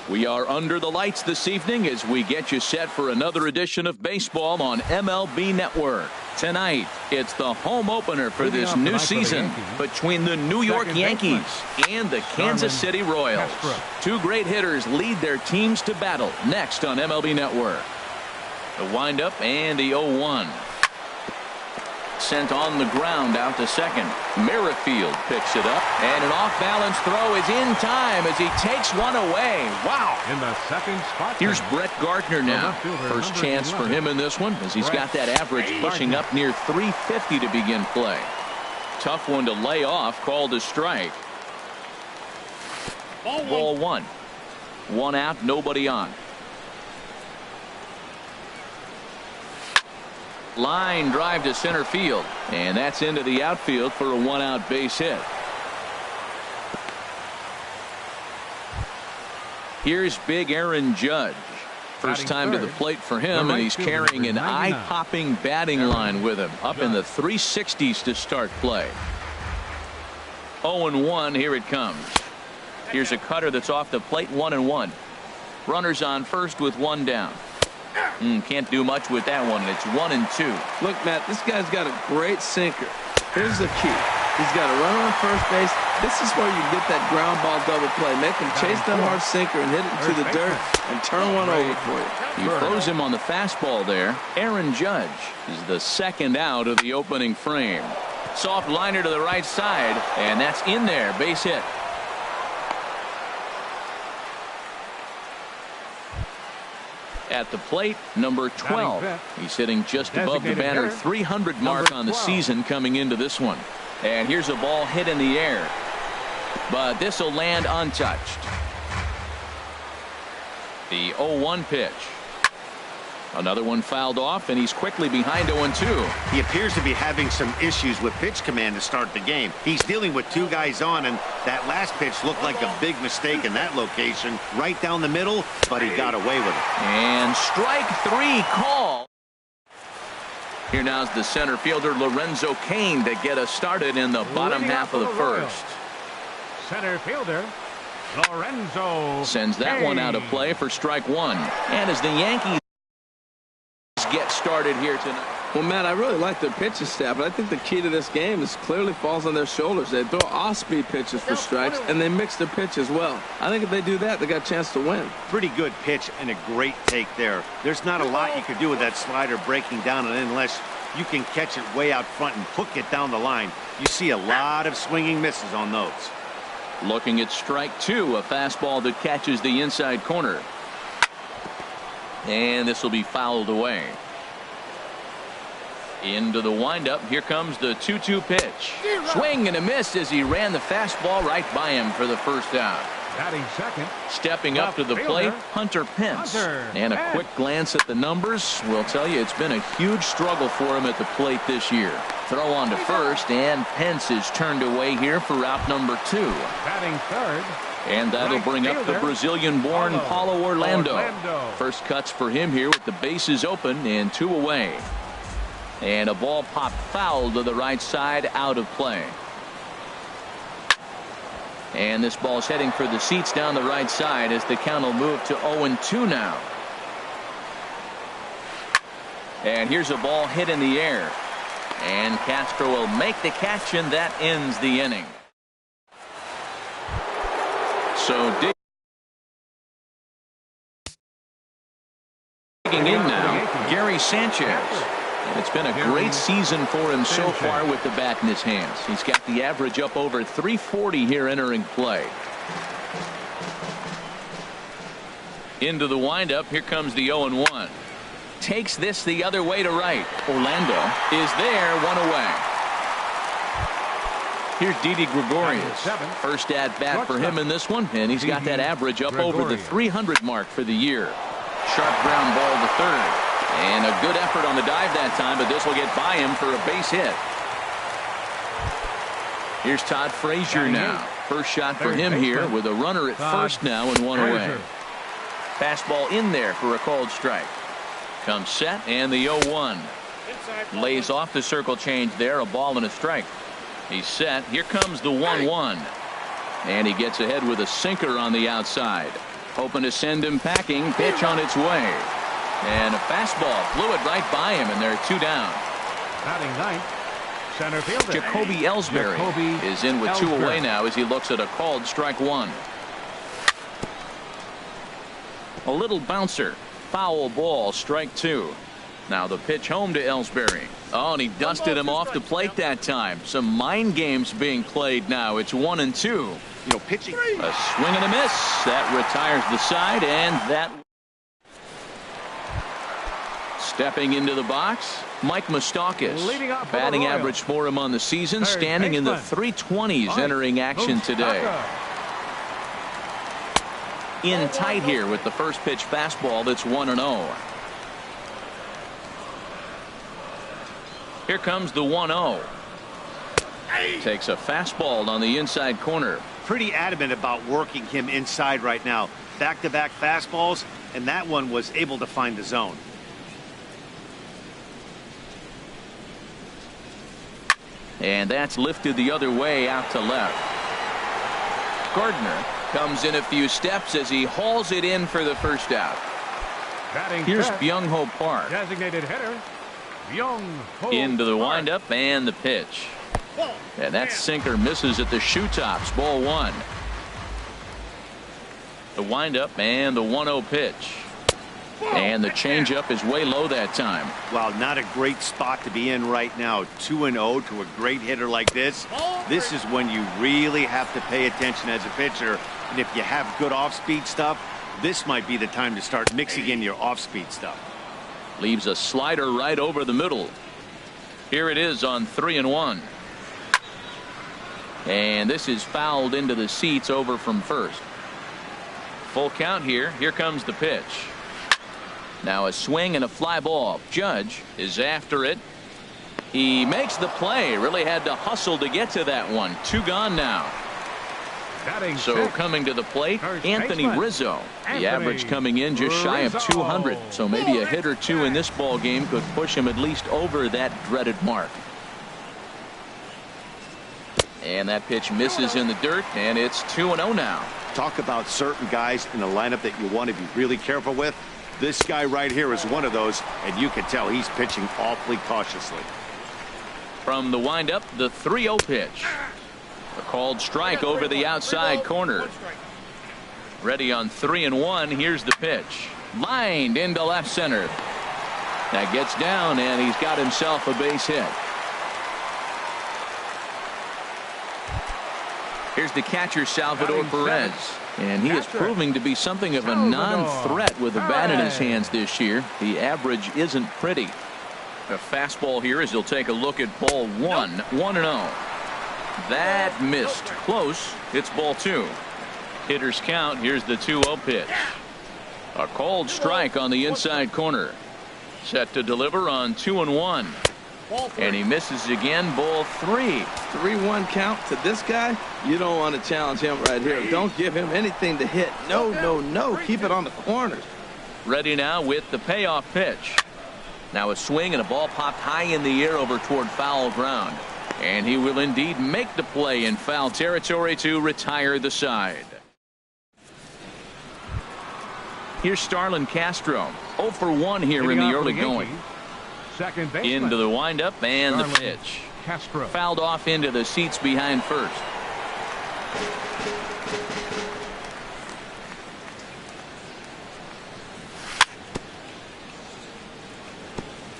We are under the lights this evening as we get you set for another edition of baseball on MLB Network. Tonight, it's the home opener for this new season between the New York Yankees and the Kansas City Royals. Two great hitters lead their teams to battle next on MLB Network. The windup and the 0-1. Sent on the ground out to second. Merrifield picks it up, and an off-balance throw is in time as he takes one away. Wow. In the second spot. Here's Brett Gardner now. First chance for him in this one as he's got that average pushing up near 350 to begin play. Tough one to lay off, called a strike. Ball one. One out, nobody on. Line drive to center field, and that's into the outfield for a one-out base hit. Here's big Aaron Judge. First time to the plate for him, and he's carrying an eye-popping batting line with him, up in the 360s to start play. 0-1, here it comes. Here's a cutter that's off the plate, 1-1. Runners on first with one down. Can't do much with that one. It's 1-2. Look, Matt, this guy's got a great sinker. Here's the key. He's got a runner on first base. This is where you get that ground ball double play. Make him chase that hard sinker and hit it into the dirt and turn one over for you. He throws him on the fastball there. Aaron Judge is the second out of the opening frame. Soft liner to the right side, and that's in there. Base hit. At the plate, number 12. He's hitting just above the banner 300 mark on the season coming into this one. And here's a ball hit in the air, but this will land untouched. The 0-1 pitch. Another one fouled off, and he's quickly behind 0-2. He appears to be having some issues with pitch command to start the game. He's dealing with two guys on, and that last pitch looked like a big mistake in that location. Right down the middle, but he got away with it. And strike three call. Here now's the center fielder Lorenzo Cain to get us started in the bottom half of the first. Center fielder Lorenzo sends that one out of play for strike one. And as the Yankees get started here tonight. Well, Matt, I really like their pitching staff, but I think the key to this game is clearly falls on their shoulders. They throw off-speed pitches for strikes, and they mix their pitch as well. I think if they do that, they got a chance to win. Pretty good pitch and a great take there. There's not a lot you could do with that slider breaking down, and unless you can catch it way out front and hook it down the line, you see a lot of swinging misses on those. Looking at strike two, a fastball that catches the inside corner. And this will be fouled away. Into the windup. Here comes the 2-2 pitch. Swing and a miss as he ran the fastball right by him for the first out. Batting second. Stepping up to the plate, Hunter Pence. And a quick glance at the numbers will tell you it's been a huge struggle for him at the plate this year. Throw on to first, and Pence is turned away here for out number 2. Batting third. And that'll bring up the Brazilian-born Paulo Orlando. First cuts for him here with the bases open and 2 away. And a ball popped foul to the right side, out of play. And this ball's heading for the seats down the right side as the count will move to 0-2 now. And here's a ball hit in the air. And Castro will make the catch, and that ends the inning. So digging in now, Gary Sanchez. And it's been a great season for him so far with the bat in his hands. He's got the average up over 340 here entering play. Into the windup. Here comes the 0-1. Takes this the other way to right. Orlando is there, 1 away. Here's Didi Gregorius. First at bat for him in this one, and he's got that average up over the 300 mark for the year. Sharp ground ball to third. And a good effort on the dive that time, but this will get by him for a base hit. Here's Todd Frazier now. First shot for him here with a runner at first now and 1 away. Fastball in there for a called strike. Comes set, and the 0-1. Lays off the circle change there, a ball and a strike. He's set. Here comes the 1-1. And he gets ahead with a sinker on the outside. Hoping to send him packing. Pitch on its way. And a fastball flew it right by him, and they're 2 down. Batting ninth, center fielder Jacoby Ellsbury is in with 2 away now as he looks at a called strike 1. A little bouncer. Foul ball, strike 2. Now the pitch home to Ellsbury. Oh, and he dusted him off the plate that time. Some mind games being played now. It's 1-2. You know, pitching. A swing and a miss. That retires the side, and that. Stepping into the box, Mike Moustakas. Batting average for him on the season, standing in the 320s entering action today. In tight here with the first pitch fastball that's 1-0. Here comes the 1-0. Takes a fastball on the inside corner. Pretty adamant about working him inside right now. Back-to-back fastballs, and that one was able to find the zone. And that's lifted the other way out to left. Gardner comes in a few steps as he hauls it in for the first out. Here's Byung-Ho Park. Designated hitter, Byung-Ho into the Park. windup and the pitch. And that sinker misses at the shoe tops. Ball 1. The windup and the 1-0 pitch. And the changeup is way low that time. Wow, not a great spot to be in right now. 2-0 to a great hitter like this. This is when you really have to pay attention as a pitcher. And if you have good off-speed stuff, this might be the time to start mixing in your off-speed stuff. Leaves a slider right over the middle. Here it is on 3-1. And this is fouled into the seats over from first. Full count here. Here comes the pitch. Now a swing and a fly ball. Judge is after it. He makes the play. Really had to hustle to get to that one. 2 gone now. So coming to the plate, Anthony Rizzo. The average coming in just shy of 200. So maybe a hit or 2 in this ball game could push him at least over that dreaded mark. And that pitch misses in the dirt, and it's 2-0 now. Talk about certain guys in the lineup that you want to be really careful with. This guy right here is one of those, and you can tell he's pitching awfully cautiously. From the windup, the 3-0 pitch. A called strike over the outside corner. Ready on 3-1. Here's the pitch. Lined into left center. That gets down, and he's got himself a base hit. Here's the catcher, Salvador Perez. And he is proving to be something of a non-threat with the bat in his hands this year. The average isn't pretty. A fastball here as he'll take a look at ball 1. 1-0. That missed. Close. It's ball 2. Hitters count. Here's the 2-0 pitch. A called strike on the inside corner. Set to deliver on 2-1. And he misses again. Ball 3. 3-1 count to this guy. You don't want to challenge him right here. Don't give him anything to hit. No, no, no. Keep it on the corners. Ready now with the payoff pitch. Now a swing and a ball popped high in the air over toward foul ground. And he will indeed make the play in foul territory to retire the side. Here's Starlin Castro. 0 for 1 here in the early going. Second baseman. Into the windup and the pitch. Castro. Fouled off into the seats behind first.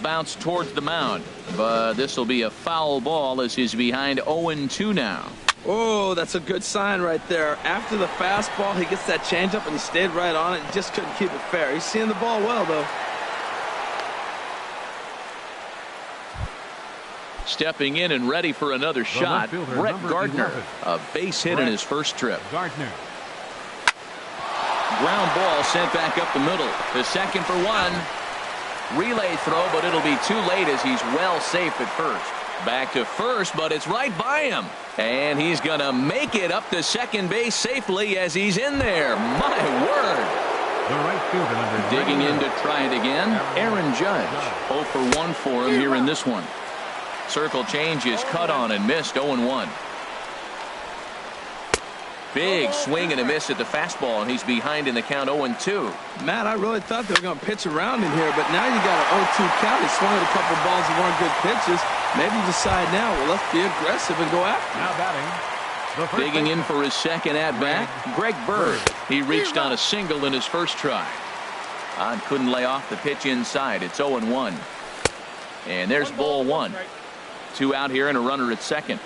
Bounce towards the mound, but this will be a foul ball as he's behind 0-2 now. Oh, that's a good sign right there. After the fastball, he gets that changeup and he stayed right on it. He just couldn't keep it fair. He's seeing the ball well, though. Stepping in and ready for another shot, Brett Gardner. A base hit in his first trip. Gardner. Ground ball sent back up the middle. The second for 1. Relay throw, but it'll be too late as he's well safe at first. Back to first, but it's right by him. And he's going to make it up to second base safely as he's in there. My word. The right fielder number Digging in to try it again, Aaron Judge. 0 for 1 for him here in this one. Circle change is cut on and missed. 0-1. Big swing and a miss at the fastball, and he's behind in the count 0-2. Matt, I really thought they were going to pitch around him here, but now you got an 0-2 count. He swung at a couple balls that weren't good pitches. Maybe you decide now, well, let's be aggressive and go after him. Now batting. Digging in for his second at-bat, Greg Bird. He reached on a single in his first try. On couldn't lay off the pitch inside. It's 0-1. And there's ball one. 2 out here and a runner at second.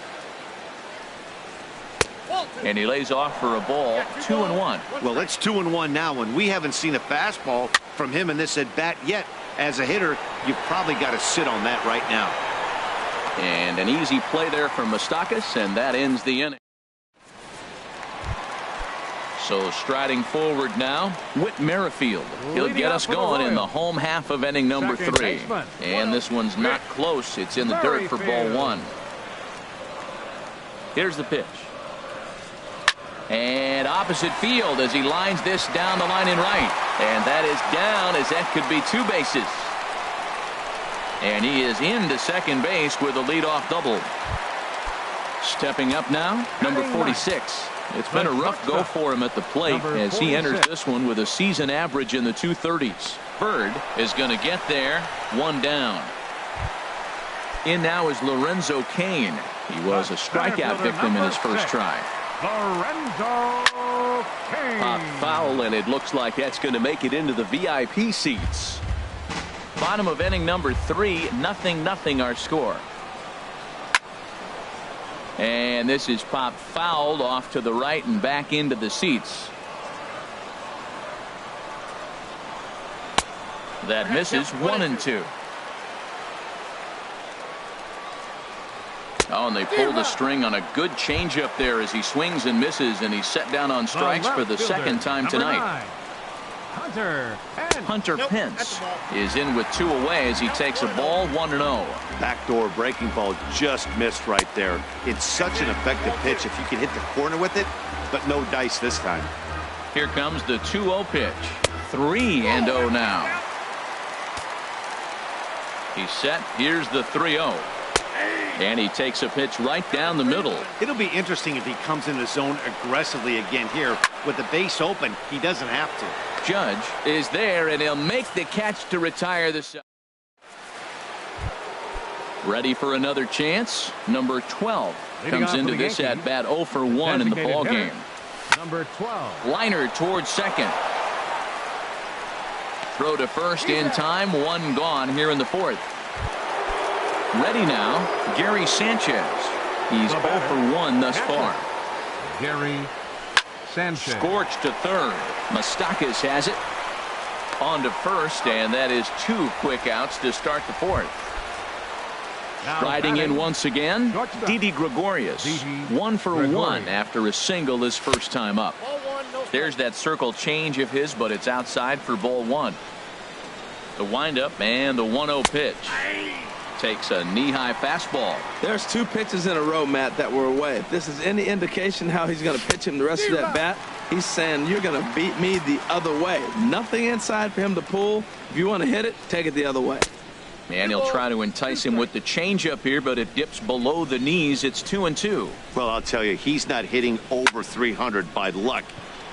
And he lays off for a ball. 2-1. Well, it's 2-1 now, and we haven't seen a fastball from him in this at-bat yet. As a hitter, you've probably got to sit on that right now. And an easy play there from Moustakas, and that ends the inning. So striding forward now, Whit Merrifield. He'll get us going in the home half of inning number 3. And this one's not close. It's in the dirt for ball 1. Here's the pitch. And opposite field as he lines this down the line in right. And that is down, as that could be 2 bases. And he is into second base with a leadoff double. Stepping up now, number 46. It's been a rough go for him at the plate as he enters this one with a season average in the 230s. Bird is going to get there. 1 down. In now is Lorenzo Cain. He was a strikeout victim in his first try. Lorenzo Cain. Pop foul, and it looks like that's going to make it into the VIP seats. Bottom of inning number 3, 0-0 our score. And this is pop fouled off to the right and back into the seats. That misses. 1-2. Oh, and they pulled the string on a good changeup there as he swings and misses, and he's set down on strikes for the second time tonight. Hunter Pence is in with 2 away as he takes a ball. 1-0. Backdoor breaking ball just missed right there. It's such an effective pitch if you can hit the corner with it, but no dice this time. Here comes the 2-0 pitch. 3-0 now. He's set. Here's the 3-0. And he takes a pitch right down the middle. It'll be interesting if he comes in the zone aggressively again here. With the base open, he doesn't have to. Judge is there, and he'll make the catch to retire the side. Ready for another chance. Number 12 comes into this at bat 0 for 1 in the ball game. Number 12. Liner towards second. Throw to first in time. 1 gone here in the 4th. Ready now, Gary Sanchez. He's 0 for 1 thus far. Gary Sanchez. Scorched to third. Moustakas has it. On to first, and that is 2 quick outs to start the 4th. Striding in once again, Didi Gregorius. 1 for 1 after a single his first time up. There's that circle change of his, but it's outside for ball 1. The windup and the 1-0 pitch. Takes a knee-high fastball. There's 2 pitches in a row, Matt, that were away. If this is any indication how he's going to pitch him the rest of that bat, he's saying you're going to beat me the other way. Nothing inside for him to pull. If you want to hit it, take it the other way. And he'll try to entice him with the changeup here, but it dips below the knees. It's 2-2. Well, I'll tell you, he's not hitting over 300 by luck.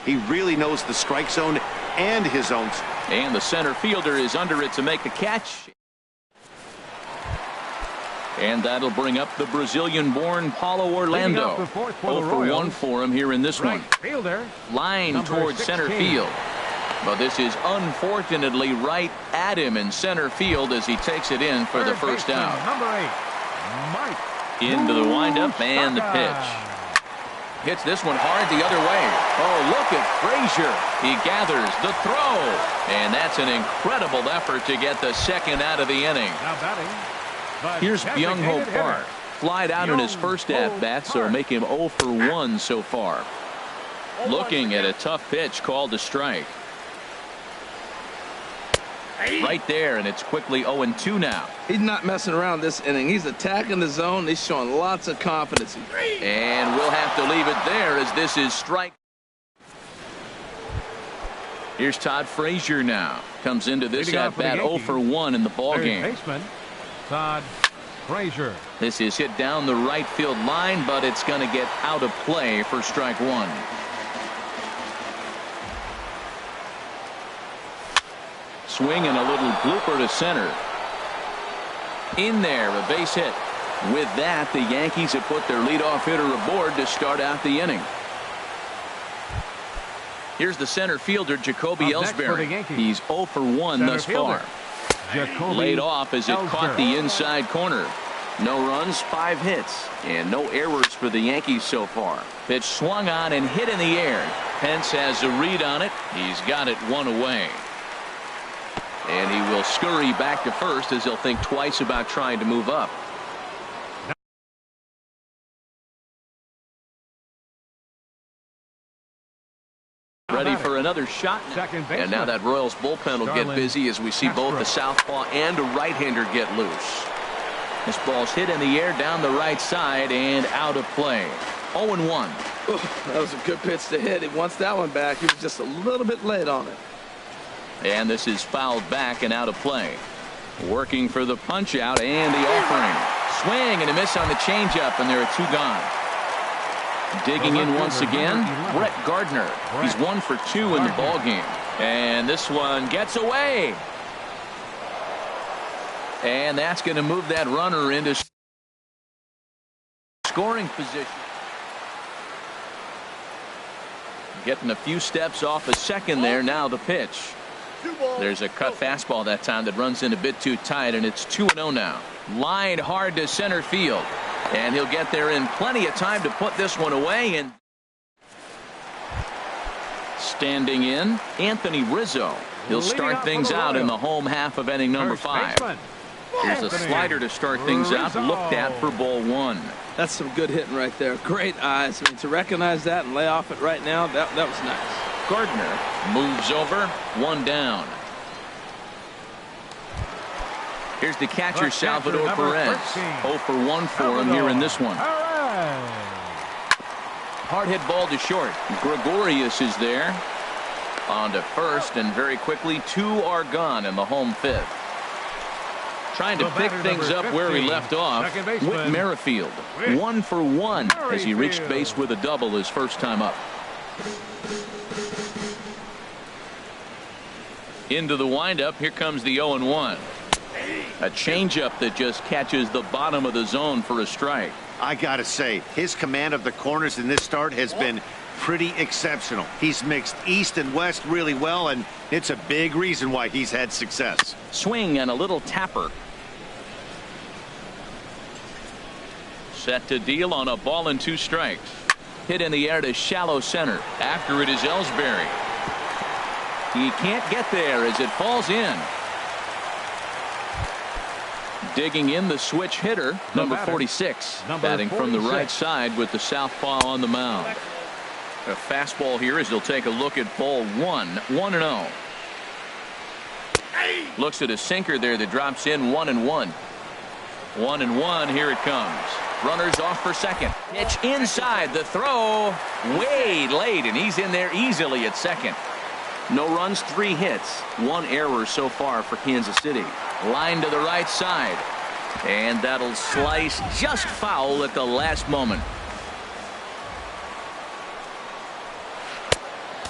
He really knows the strike zone and his zones. And the center fielder is under it to make the catch. And that'll bring up the Brazilian-born Paulo Orlando. 0 for 1 for him here in this one. Line towards center field. But this is unfortunately right at him in center field as he takes it in for the first out. Into the windup and the pitch. Hits this one hard the other way. Oh, look at Frazier. He gathers the throw. And that's an incredible effort to get the second out of the inning. Now batting. Here's Byung-Ho Park. Flied out in his first at-bat, so make him 0 for 1 so far. Looking at a tough pitch called a strike. Right there, and it's quickly 0-2 now. He's not messing around this inning. He's attacking the zone. He's showing lots of confidence. And we'll have to leave it there as this is strike. Here's Todd Frazier now. Comes into this at-bat 0 for 1 in the ballgame. Todd Frazier. This is hit down the right field line, but it's going to get out of play for strike 1. swing and a little blooper to center. In there, a base hit. With that, the Yankees have put their leadoff hitter aboard to start out the inning. Here's the center fielder, Jacoby Ellsbury. He's 0 for 1 thus far. Laid off as it caught the inside corner. No runs, 5 hits, and no errors for the Yankees so far. Pitch swung on and hit in the air. Pence has a read on it. He's got it 1 away. And he will scurry back to first as he'll think twice about trying to move up. Ready for another shot. And now that Royals bullpen will get busy as we see both the southpaw and a right-hander get loose. This ball's hit in the air down the right side and out of play. 0-1. Oh, that was a good pitch to hit. He wants that one back. He was just a little bit late on it. And this is fouled back and out of play. Working for the punch out and the offering. Swing and a miss on the changeup, and there are 2 gone. Digging in once again, Brett Gardner. He's 1 for 2 in the ball game. And this one gets away. And that's going to move that runner into scoring position. Getting a few steps off a second there. Now the pitch. There's a cut fastball that time that runs in a bit too tight, and it's 2-0 now. Lined hard to center field. And he'll get there in plenty of time to put this one away. And standing in, Anthony Rizzo. He'll start things out in the home half of inning number 5. Here's a slider to start things out, looked at for ball 1. That's some good hitting right there. Great eyes. I mean, to recognize that and lay off it right now, that was nice. Gardner moves over, 1 down. Here's the catcher, Salvador Perez. 0 for 1 for him here in this one. Hard hit ball to short. Gregorius is there. On to first, and very quickly 2 are gone in the home 5th. Trying to pick things up where he left off. Whit Merrifield. 1 for 1 as he reached base with a double his first time up. Into the windup. Here comes the 0-1. A changeup that just catches the bottom of the zone for a strike. I gotta say, his command of the corners in this start has been pretty exceptional. He's mixed east and west really well, and it's a big reason why he's had success. Swing and a little tapper. Set to deal on a ball and 2 strikes. Hit in the air to shallow center. After it is Ellsbury. He can't get there as it falls in. Digging in the switch hitter, number 46, batting from the right side with the southpaw on the mound. A fastball here as he'll take a look at ball 1, 1-0. Looks at a sinker there that drops in 1-1. 1-1, here it comes. Runners off for second. Pitch inside, the throw way late, and he's in there easily at second. No runs, 3 hits, 1 error so far for Kansas City. Line to the right side, and that'll slice just foul at the last moment.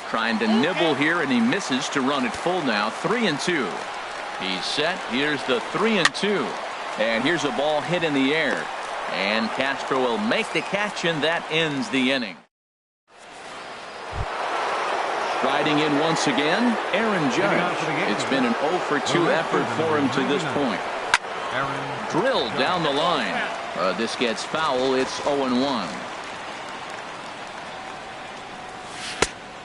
Trying to nibble here, and he misses to run it full now. 3-2. He's set. Here's the 3-2, and here's a ball hit in the air, and Castro will make the catch, and that ends the inning. Riding in once again, Aaron Judge. It's been an 0 for 2 effort for him to this point. Drilled down the line. This gets foul. It's 0-1.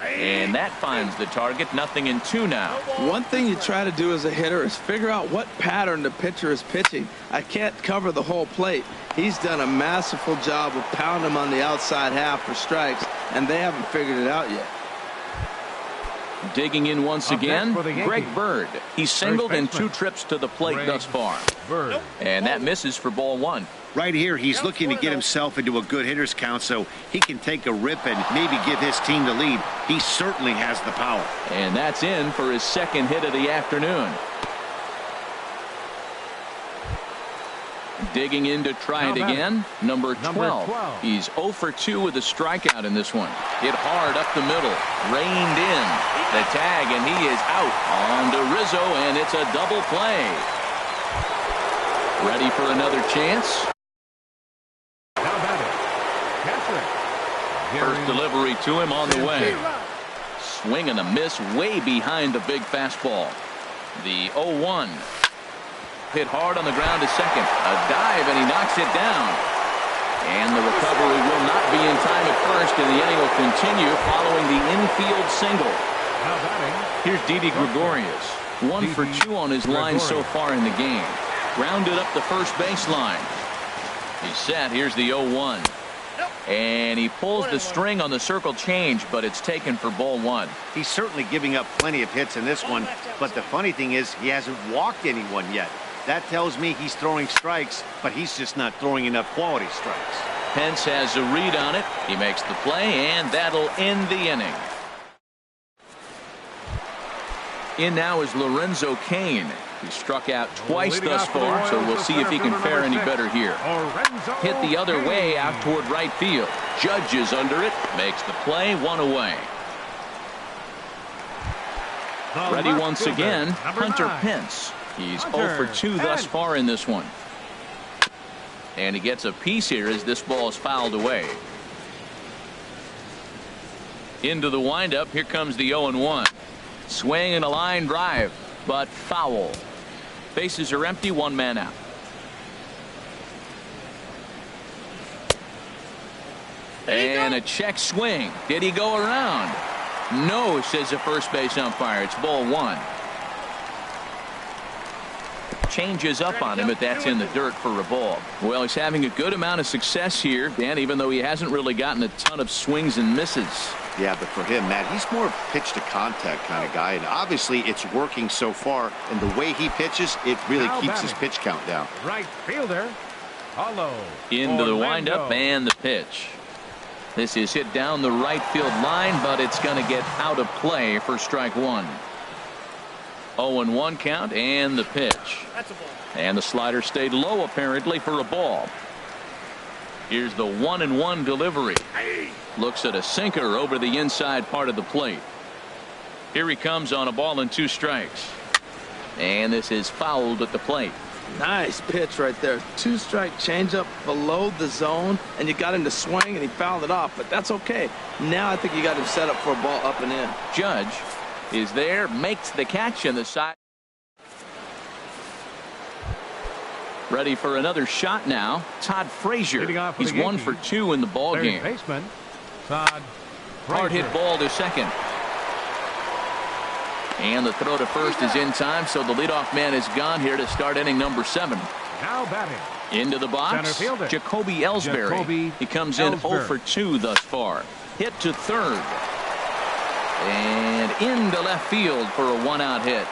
And that finds the target. 0-2 now. One thing you try to do as a hitter is figure out what pattern the pitcher is pitching. I can't cover the whole plate. He's done a masterful job of pounding him on the outside half for strikes, and they haven't figured it out yet. Digging in once again, Greg Bird. He's singled in 2 trips to the plate thus far. And that misses for ball 1. Right here, he's looking to get himself into a good hitter's count so he can take a rip and maybe give his team the lead. He certainly has the power. And that's in for his 2nd hit of the afternoon. Digging in to try it again. Number 12. He's 0 for 2 with a strikeout in this one. Hit hard up the middle. Reined in. The tag, and he is out. On to Rizzo, and it's a double play. Ready for another chance. First delivery to him on the way. Swing and a miss way behind the big fastball. The 0-1. Hit hard on the ground to second. A dive, and he knocks it down. And the recovery will not be in time at first, and the inning will continue following the infield single. Here's Didi Gregorius. 1 for 2 on his line so far in the game. Grounded up the first baseline. He's set. Here's the 0-1. And he pulls the string on the circle change, but it's taken for ball 1. He's certainly giving up plenty of hits in this one, but the funny thing is he hasn't walked anyone yet. That tells me he's throwing strikes, but he's just not throwing enough quality strikes. Pence has a read on it. He makes the play, and that'll end the inning. In now is Lorenzo Cain. He struck out twice thus far, so we'll see if he can fare any better here. Hit the other way out toward right field. Judge is under it. Makes the play. 1 away. Ready once again, Hunter Pence. He's 0 for 2 thus far in this one. And he gets a piece here as this ball is fouled away. Into the windup. Here comes the 0-1. Swing and a line drive, but foul. Bases are empty. 1 man out. And a check swing. Did he go around? No, says the first base umpire. It's ball 1. Changes up on him, but that's in the dirt for a ball. Well, he's having a good amount of success here, Dan, even though he hasn't really gotten a ton of swings and misses. Yeah, but for him, Matt, he's more pitch to contact kind of guy, and obviously it's working so far, and the way he pitches, it really keeps his pitch count down. Right fielder, Paulo. Into the windup and the pitch. This is hit down the right field line, but it's going to get out of play for strike 1. 0-1 count and the pitch. And the slider stayed low apparently for a ball. Here's the 1-1 delivery. Looks at a sinker over the inside part of the plate. Here he comes on a ball and 2 strikes. And this is fouled at the plate. Nice pitch right there. 2-strike changeup below the zone, and you got him to swing, and he fouled it off. But that's okay. Now I think you got him set up for a ball up and in. Judge is there, makes the catch in the side. Ready for another shot now. Todd Frazier. He's 1 for 2 in the ball game. Baseman, Todd Hard hit ball to second. And the throw to first is in time, so the leadoff man is gone here to start inning number 7. Now batting. Into the box, Jacoby Ellsbury. He comes in 0 for 2 thus far. Hit to third. And into left field for a 1-out hit.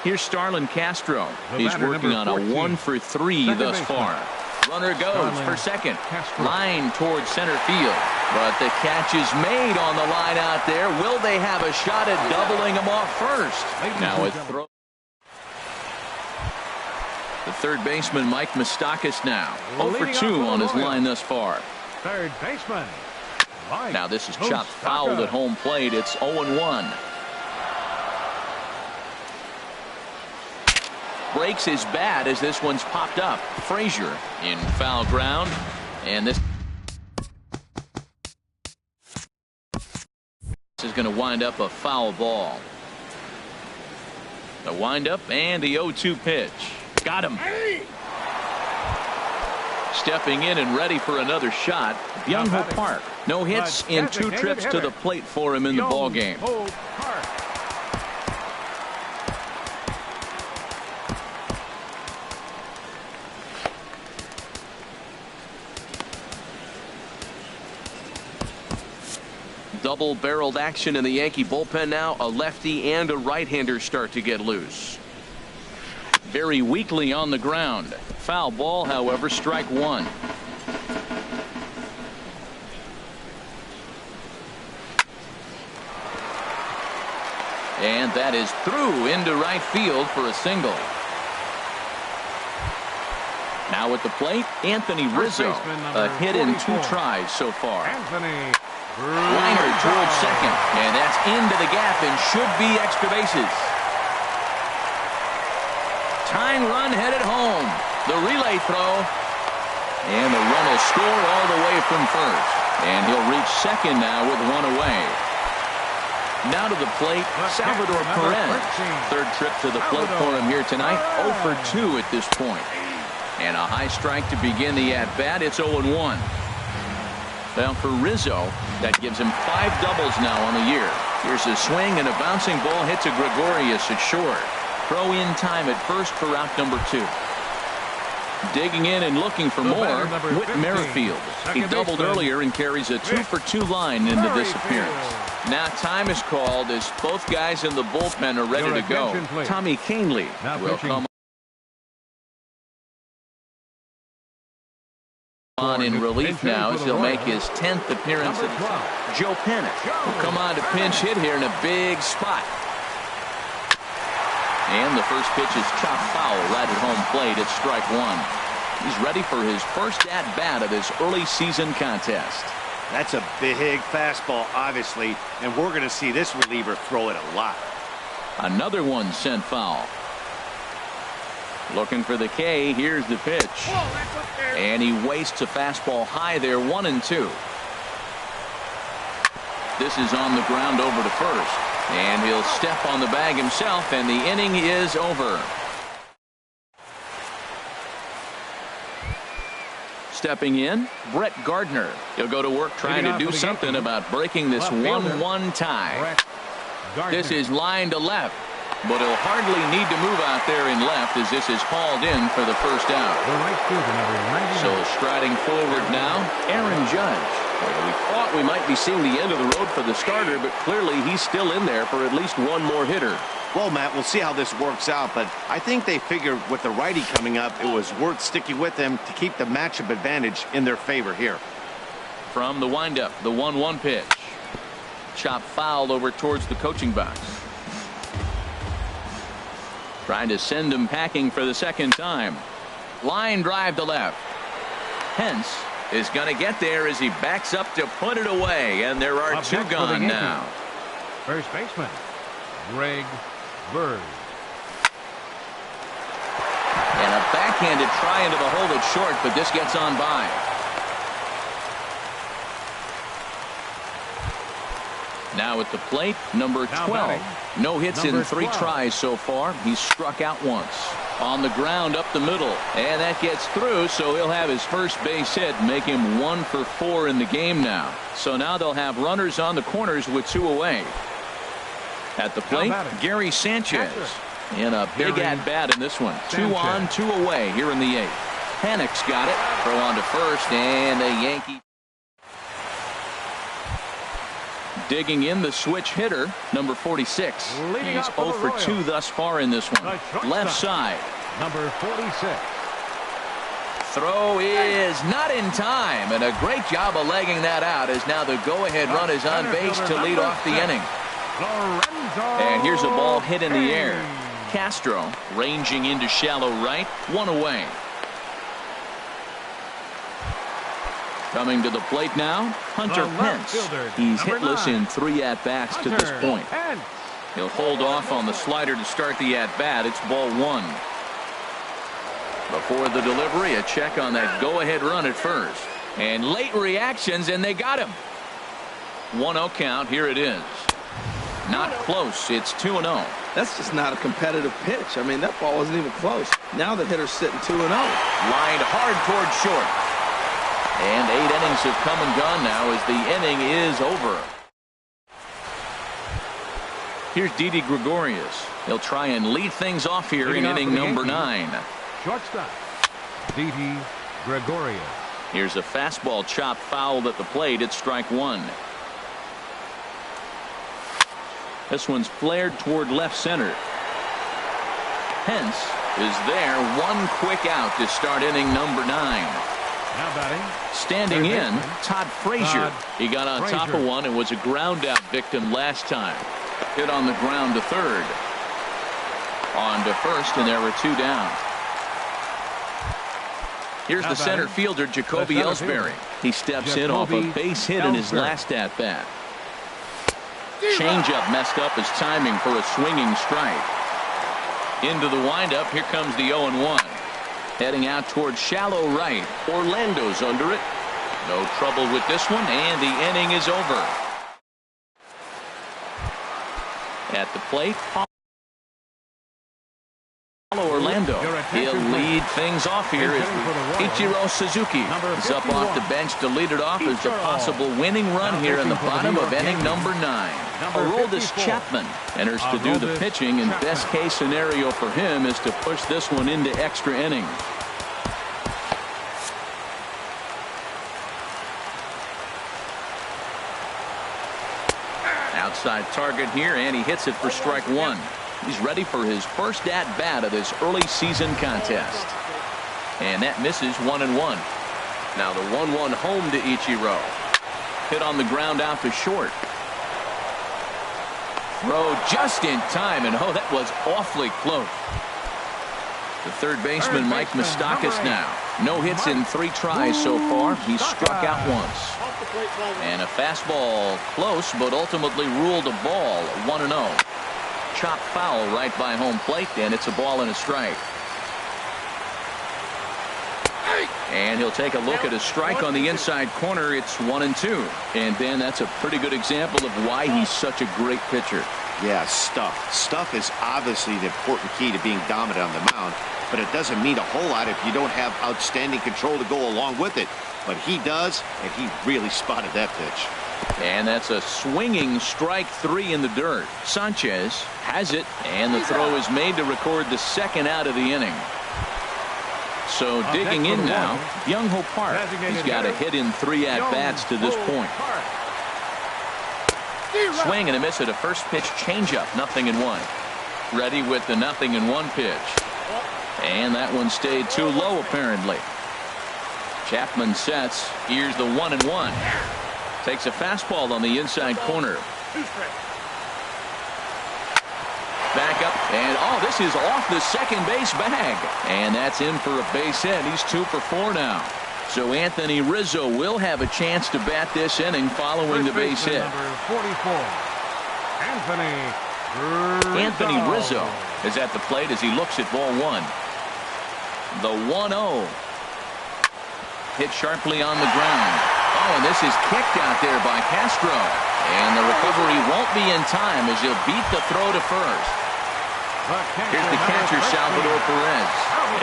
Here's Starlin Castro. He's working on a 1 for 3 thus far. Runner goes for second. Line towards center field. But the catch is made on the line out there. Will they have a shot at doubling him off first? Now a throw. The third baseman, Mike Moustakas, now 0 for 2 on his line thus far. Third baseman. Now this is chopped fouled at home plate. It's 0-1. Breaks his bat as this one's popped up. Frazier in foul ground, and this is going to wind up a foul ball. The windup and the 0-2 pitch. Got him. Stepping in and ready for another shot, Byung-ho Park. No hits in 2 trips to the plate for him in the ball game. Double-barreled action in the Yankee bullpen now. A lefty and a right-hander start to get loose. Very weakly on the ground. Foul ball, however, strike 1. And that is through into right field for a single. Now at the plate, Anthony Rizzo. A hit in 2 tries so far. Liner towards second. And that's into the gap and should be extra bases. Tying run headed home. The relay throw. And the run will score all the way from first. And he'll reach second now with 1 away. Now to the plate, Salvador Perez. Third trip to the plate for him here tonight. 0 for 2 at this point. And a high strike to begin the at-bat. It's 0-1. Well, for Rizzo, that gives him 5 doubles now on the year. Here's a swing and a bouncing ball hit to Gregorius at short. Throw in time at first for out number 2. Digging in and looking for more, Whit Merrifield. He doubled earlier and carries a 2 for 2 line into this appearance. Now time is called as both guys in the bullpen are ready to go. Tommy Kahnle will come on in relief now as he'll make his 10th appearance. Joe Panic will come on to pinch hit here in a big spot. And the first pitch is chopped foul right at home plate at strike 1. He's ready for his first at-bat of this early season contest. That's a big fastball, obviously, and we're going to see this reliever throw it a lot. Another one sent foul. Looking for the K. Here's the pitch. And he wastes a fastball high there, 1-2. This is on the ground over to first. And he'll step on the bag himself, and the inning is over. Stepping in, Brett Gardner. He'll go to work trying to do something about breaking this 1-1 tie. This is line to left, but he'll hardly need to move out there in left as this is hauled in for the first out. So striding forward now, Aaron Judge. We thought we might be seeing the end of the road for the starter, but clearly he's still in there for at least one more hitter. Well, Matt, we'll see how this works out, but I think they figured with the righty coming up, it was worth sticking with them to keep the matchup advantage in their favor here. From the windup, the 1-1 pitch. Chop foul over towards the coaching box. Trying to send him packing for the second time. Line drive to left. Hence is going to get there as he backs up to put it away, and there are 2 gone now. First baseman, Greg Bird. And a backhanded try into the hole that's short, but this gets on by. Now at the plate, number 12. No hits in 3 tries so far. He's struck out once. On the ground up the middle, and that gets through, so he'll have his first base hit, make him 1 for 4 in the game now. So now they'll have runners on the corners with 2 away. At the plate, Gary Sanchez in a big at-bat in this one. 2 on, 2 away here in the 8th. Panic's got it. Throw on to first, and the Yankee. Digging in the switch hitter, number 46. He's 0 for 2 thus far in this one. Left side. Number 46. Throw is not in time, and a great job of legging that out as now the go-ahead run is on base to lead off the inning. And here's a ball hit in the air. Castro ranging into shallow right, 1 away. Coming to the plate now, Hunter Pence. He's hitless in 3 at-bats to this point. He'll hold off on the slider to start the at-bat. It's ball 1. Before the delivery, a check on that go-ahead run at first. And late reactions, and they got him. 1-0 count. Here it is. Not close. It's 2-0. That's just not a competitive pitch. I mean, that ball wasn't even close. Now the hitter's sitting 2-0. Lined hard toward short. And 8 innings have come and gone now as the inning is over. Here's Didi Gregorius. He'll try and lead things off here in inning number 9. Shortstop, Didi Gregorius. Here's a fastball chopped foul at the plate. It's strike 1. This one's flared toward left center. Pence is there. 1 quick out to start inning number 9. Now batting. Standing in, Todd Frazier. He got on top of one and was a ground out victim last time. Hit on the ground to third. On to first, and there were 2 down. Here's the center fielder, Jacoby Ellsbury. He steps in off a base hit in his last at-bat. Changeup messed up his timing for a swinging strike. Into the windup, here comes the 0-1. Heading out towards shallow right. Orlando's under it. No trouble with this one, and the inning is over. At the plate, Orlando. He'll lead things off here as Ichiro Suzuki is up off the bench to lead it off as the possible winning run here in the bottom of inning number 9. Aroldis Chapman enters to do the pitching, and best case scenario for him is to push this one into extra innings. Outside target here, and he hits it for strike 1. He's ready for his first at-bat of this early season contest. And that misses 1-1. Now the 1-1 home to Ichiro. Hit on the ground out to short. Throw just in time, and oh, that was awfully close. The third baseman, Mike Moustakas now. No hits in 3 tries so far. He's struck out once. And a fastball close, but ultimately ruled a ball, 1-0. Chop foul right by home plate, and it's a ball and a strike. And he'll take a look at a strike on the inside corner. It's 1-2. And Ben, that's a pretty good example of why he's such a great pitcher. Yeah, stuff. Stuff is obviously the important key to being dominant on the mound, but it doesn't mean a whole lot if you don't have outstanding control to go along with it. But he does, and he really spotted that pitch. And that's a swinging strike 3 in the dirt. Sanchez has it, and the throw is made to record the second out of the inning. So digging in now, Byung-Ho Park. He's got a hit in 3 at-bats to this point. Swing and a miss at a first pitch changeup, 0-1. Ready with the 0-1 pitch. And that one stayed too low apparently. Chapman sets. Here's the 1-1. Takes a fastball on the inside corner. Back up, and oh, this is off the second base bag. And that's in for a base hit. He's 2 for 4 now. So Anthony Rizzo will have a chance to bat this inning following the base hit. Number 44, Anthony Rizzo is at the plate as he looks at ball 1. The 1-0. Hit sharply on the ground. Oh, and this is kicked out there by Castro. And the recovery won't be in time as he'll beat the throw to first. Here's the catcher, Salvador Perez,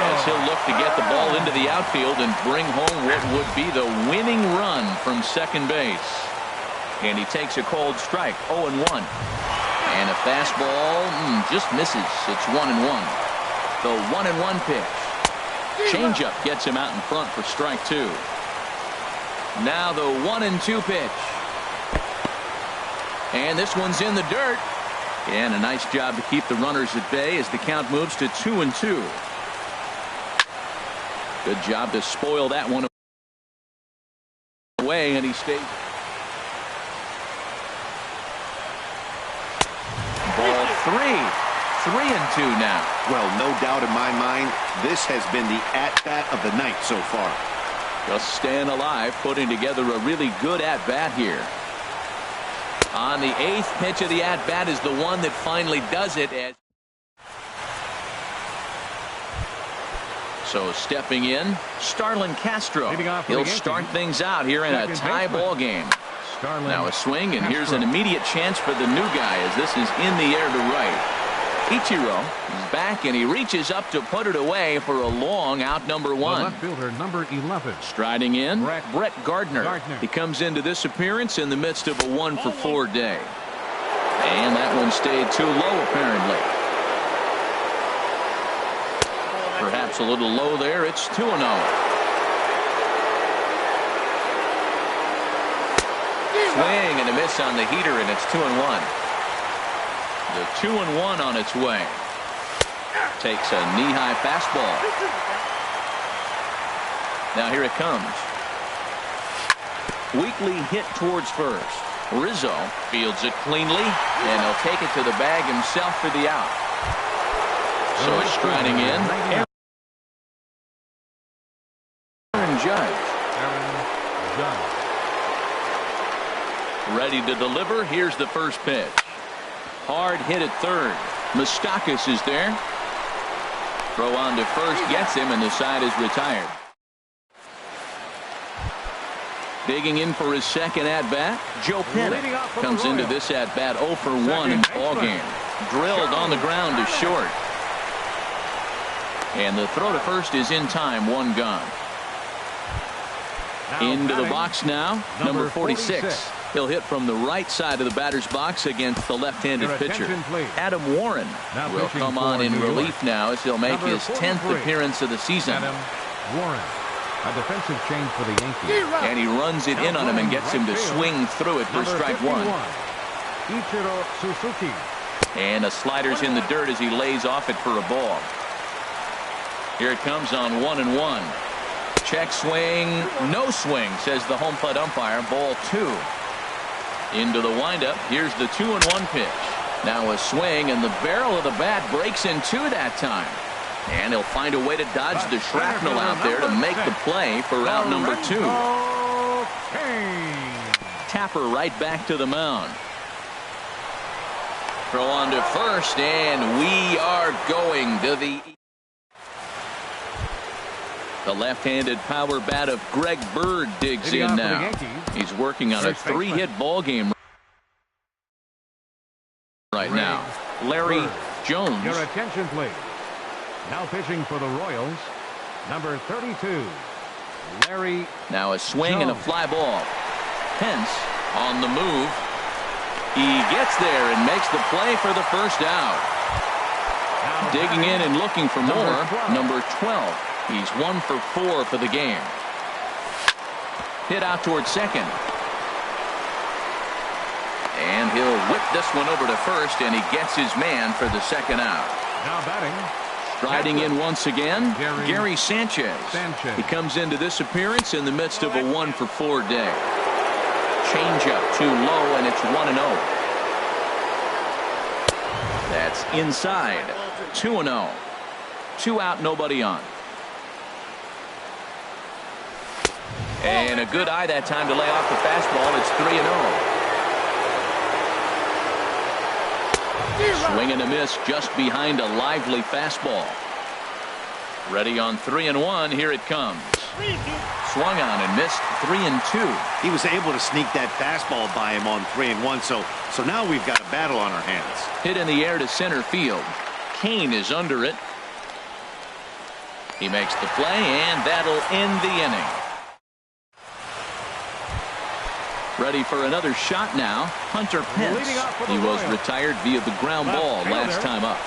as he'll look to get the ball into the outfield and bring home what would be the winning run from second base. And he takes a cold strike, 0-1. And a fastball just misses. It's 1-1. The 1-1 pitch. Changeup gets him out in front for strike 2. Now the 1-2 pitch. And this one's in the dirt. And a nice job to keep the runners at bay as the count moves to 2-2. Good job to spoil that one away, and he stays. Ball 3-2 now. Well, no doubt in my mind, this has been the at-bat of the night so far. Just staying alive, putting together a really good at-bat here. On the 8th pitch of the at-bat is the one that finally does it. So stepping in, Starlin Castro. He'll start things out here in a tie ball game. Now a swing, and here's an immediate chance for the new guy as this is in the air to right. Ichiro is back, and he reaches up to put it away for a long out number 1. Left fielder number 11. Striding in, Brett Gardner. He comes into this appearance in the midst of a 1-for-4 day. And that one stayed too low apparently. Perhaps a little low there. It's 2-0. Swing and a miss on the heater, and it's 2-1. The 2-1 on its way. Takes a knee-high fastball. Now here it comes. Weekly hit towards first. Rizzo fields it cleanly, and he'll take it to the bag himself for the out. So striding in, Aaron Judge. Ready to deliver. Here's the first pitch. Hard hit at third. Moustakas is there. Throw on to first gets him, and the side is retired. Digging in for his second at-bat, Joe Pennick comes into this at-bat 0 for 1 in the ballgame. Drilled on the ground to short. And the throw to first is in time, 1 gone. Into the box now, number 46. He'll hit from the right side of the batter's box against the left-handed pitcher. Adam Warren will come on in relief now as he'll make his 10th appearance of the season. Adam Warren, a defensive change for the Yankees. And he runs it in on him and gets him to swing through it for strike 1. Ichiro Suzuki. And a slider's in the dirt as he lays off it for a ball. Here it comes on 1-1. Check swing, no swing, says the home plate umpire. Ball 2. Into the windup. Here's the 2-1 pitch. Now a swing, and the barrel of the bat breaks in 2 that time. And he'll find a way to dodge the shrapnel out there to make the play for out number 2. Tapper right back to the mound. Throw on to first, and we are going to the left-handed power bat of Greg Bird digs in now. He's working on a 3-hit ball game right now. Larry Jones. Your attention, please. Now pitching for the Royals, number 32, Larry. Now a swing and a fly ball. Pence on the move. He gets there and makes the play for the first out. Digging in and looking for more, number 12. He's 1 for 4 for the game. Hit out towards second. And he'll whip this one over to first, and he gets his man for the second out. Now batting. Striding in once again, Gary Sanchez. He comes into this appearance in the midst of a 1 for 4 day. Changeup too low, and it's 1-0. That's inside. 2-0. 2 out, nobody on. And a good eye that time to lay off the fastball. It's 3-0. Swing and a miss just behind a lively fastball. Ready on 3-1. Here it comes. Swung on and missed. 3-2. He was able to sneak that fastball by him on 3-1. So now we've got a battle on our hands. Hit in the air to center field. Kane is under it. He makes the play, and that'll end the inning. Ready for another shot now, Hunter Pence. He was retired via the ground ball last time up.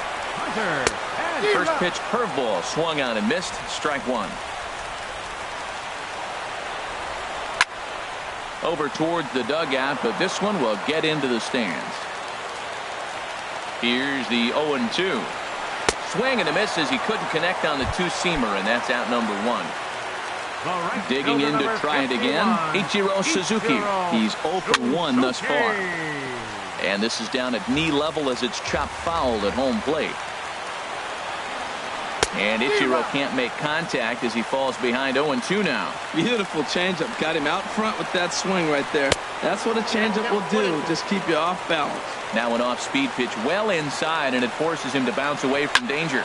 First pitch curveball, swung on and missed. Strike 1. Over towards the dugout, but this one will get into the stands. Here's the 0-2. Swing and a miss as he couldn't connect on the 2-seamer, and that's out number 1. Digging in to try it again, Ichiro Suzuki. He's 0 for 1 thus far. And this is down at knee level as it's chopped foul at home plate. And Ichiro can't make contact as he falls behind 0-2 now. Beautiful changeup. Got him out front with that swing right there. That's what a changeup will do. Just keep you off balance. Now an off-speed pitch well inside, and it forces him to bounce away from danger.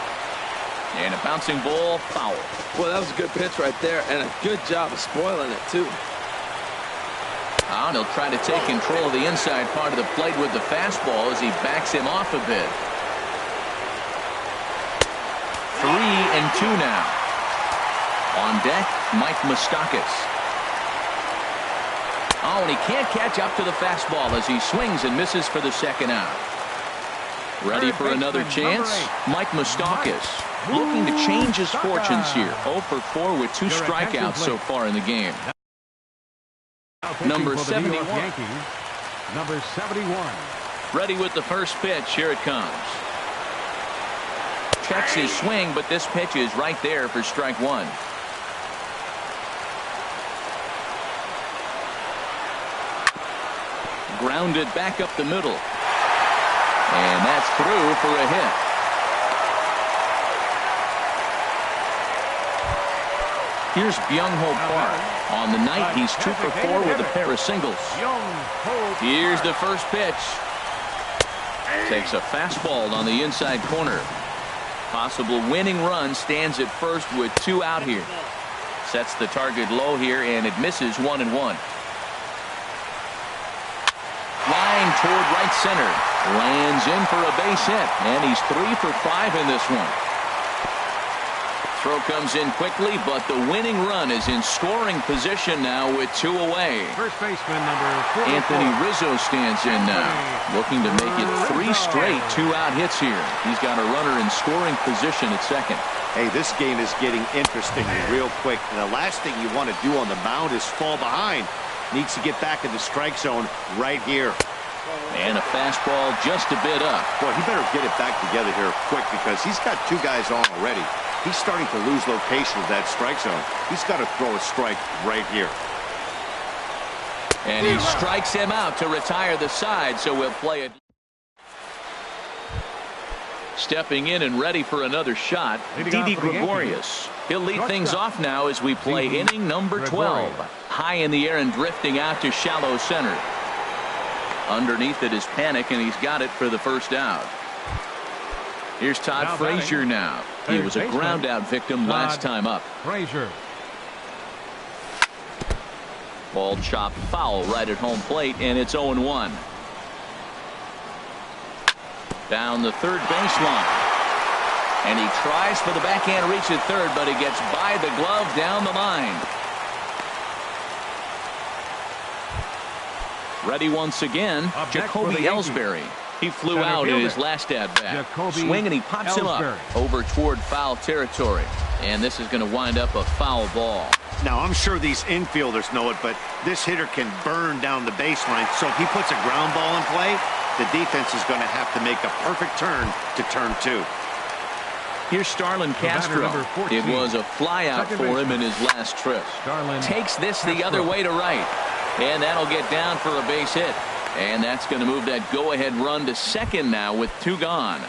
And a bouncing ball, foul. Well, that was a good pitch right there, and a good job of spoiling it, too. And he'll try to take control of the inside part of the plate with the fastball as he backs him off a bit. 3-2 now. On deck, Mike Moustakas. Oh, and he can't catch up to the fastball as he swings and misses for the second out. Ready for another chance? Mike Moustakas looking to change his fortunes here. 0 for 4 with 2 strikeouts so far in the game. Number 71. Number 71. Ready with the first pitch. Here it comes. Checks his swing, but this pitch is right there for strike 1. grounded back up the middle. And that's through for a hit. Here's Byung-ho Park. On the night, he's 2 for 4 with a pair of singles. Here's the first pitch. Takes a fastball on the inside corner. Possible winning run stands at first with 2 out here. Sets the target low here, and it misses 1-1. Flying toward right center. Lands in for a base hit, and he's 3 for 5 in this one. Throw comes in quickly, but the winning run is in scoring position now with 2 away. First baseman number 44. Anthony Rizzo stands in now, looking to make it 3 straight 2-out hits here. He's got a runner in scoring position at second. Hey, this game is getting interesting real quick. And the last thing you want to do on the mound is fall behind. Needs to get back in the strike zone right here. And a fastball just a bit up. Boy, he better get it back together here quick because he's got 2 guys on already. He's starting to lose location of that strike zone. He's got to throw a strike right here. And he strikes him out to retire the side, so we'll play it. Stepping in and ready for another shot, Didi Gregorius. He'll lead things off now as we play inning number 12. High in the air and drifting out to shallow center. Underneath it is Panic, and he's got it for the first out. Here's Todd Frazier now. He was a ground-out victim last time up. Frazier. Ball chopped foul right at home plate, and it's 0-1. Down the third baseline. And he tries for the backhand reach at third, but he gets by the glove down the line. Ready once again, Jacoby Ellsbury. He flew out in his last at-bat. Swing, and he pops him up over toward foul territory. And this is going to wind up a foul ball. Now, I'm sure these infielders know it, but this hitter can burn down the baseline. So if he puts a ground ball in play, the defense is going to have to make a perfect turn to turn 2. Here's Starlin Castro. It was a flyout for him in his last trip. Takes this the other way to right. And that'll get down for a base hit. And that's going to move that go-ahead run to second now with 2 gone.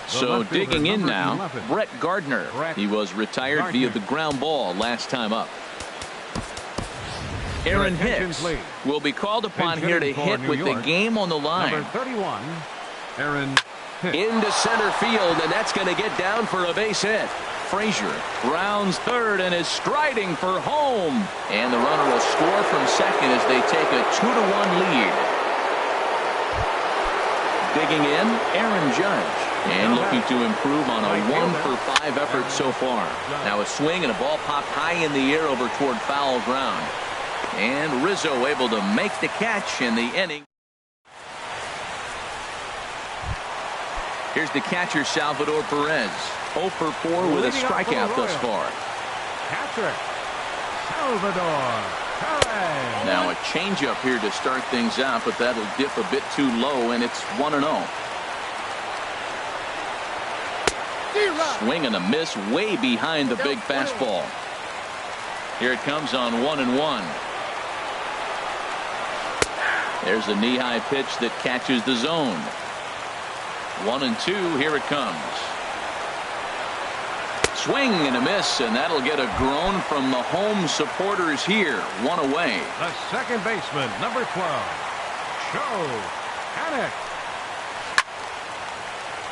So digging in now, Brett Gardner. He was retired via the ground ball last time up. Aaron Hicks will be called upon here to hit with the game on the line. Number 31, Aaron Hicks. Into center field, and that's going to get down for a base hit. Frazier rounds third and is striding for home. And the runner will score from second as they take a 2-1 lead. Digging in, Aaron Judge. And looking to improve on a 1 for 5 effort so far. Now a swing and a ball popped high in the air over toward foul ground. And Rizzo able to make the catch in the inning. Here's the catcher, Salvador Perez. 0 for 4 with a strikeout thus far. Catcher, Salvador Perez. Now a changeup here to start things out, but that'll dip a bit too low, and it's 1-0. Swing and a miss way behind the big fastball. Here it comes on 1-1. There's a knee-high pitch that catches the zone. 1-2. Here it comes. Swing and a miss, and that'll get a groan from the home supporters here. 1 away. The second baseman, number 12, Joe Panic.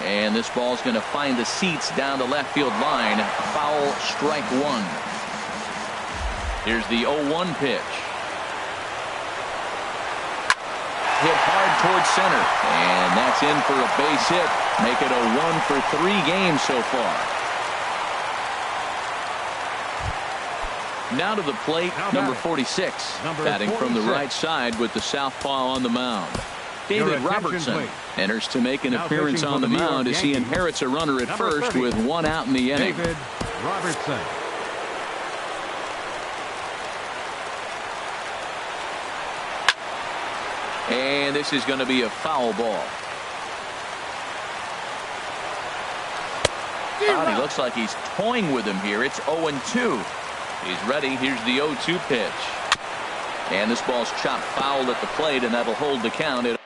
And this ball's going to find the seats down the left field line. Foul, strike 1. Here's the 0-1 pitch. Hit hard towards center, and that's in for a base hit. Make it a 1 for 3 game so far. Now to the plate, number 46. Batting from the right side with the southpaw on the mound. David Robertson enters to make an appearance on the mound as he inherits a runner at first with 1 out in the inning. David Robertson. And this is going to be a foul ball. He looks like he's toying with him here. It's 0-2. He's ready. Here's the 0-2 pitch. And this ball's chopped foul at the plate, and that'll hold the count at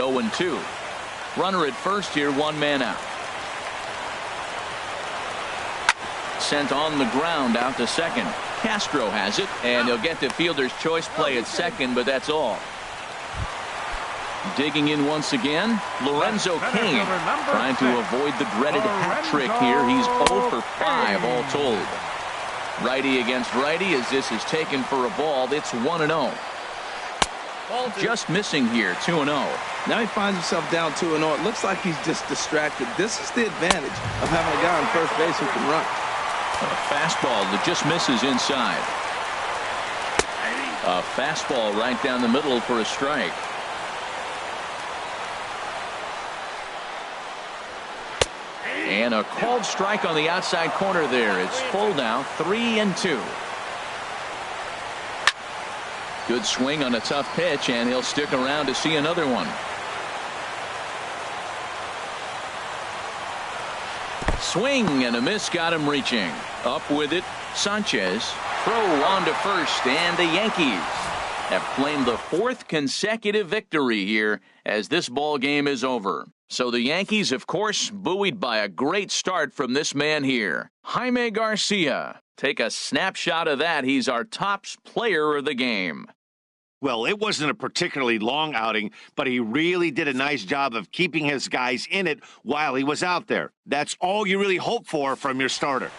0-2. Runner at first here, one man out. Sent on the ground out to second. Castro has it, and he'll get the fielder's choice play at second, but that's all. Digging in once again, Lorenzo Cain, trying to avoid the dreaded hat trick here. He's 0 for 5 all told. Righty against righty as this is taken for a ball. It's 1-0. Just missing here, 2-0. Now he finds himself down 2-0. It looks like he's just distracted. This is the advantage of having a guy on first base who can run. A fastball that just misses inside. A fastball right down the middle for a strike. And a called strike on the outside corner there. It's full now, 3-2. Good swing on a tough pitch, and he'll stick around to see another one. Swing and a miss got him reaching. Up with it, Sanchez. Throw on to first, and the Yankees have claimed the 4th consecutive victory here as this ball game is over. So the Yankees, of course, buoyed by a great start from this man here, Jaime Garcia. Take a snapshot of that. He's our top player of the game. Well, it wasn't a particularly long outing, but he really did a nice job of keeping his guys in it while he was out there. That's all you really hope for from your starter.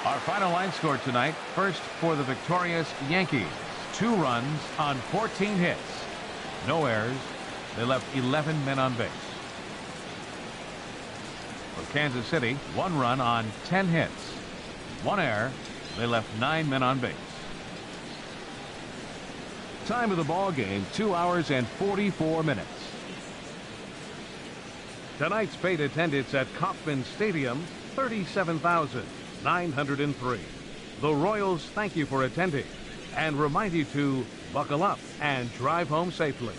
Our final line score tonight, first for the victorious Yankees. 2 runs on 14 hits. No errors. They left 11 men on base. For Kansas City, 1 run on 10 hits. 1 error. They left 9 men on base. Time of the ball game, 2 hours and 44 minutes. Tonight's paid attendance at Kauffman Stadium, 37,903. The Royals thank you for attending and remind you to buckle up and drive home safely.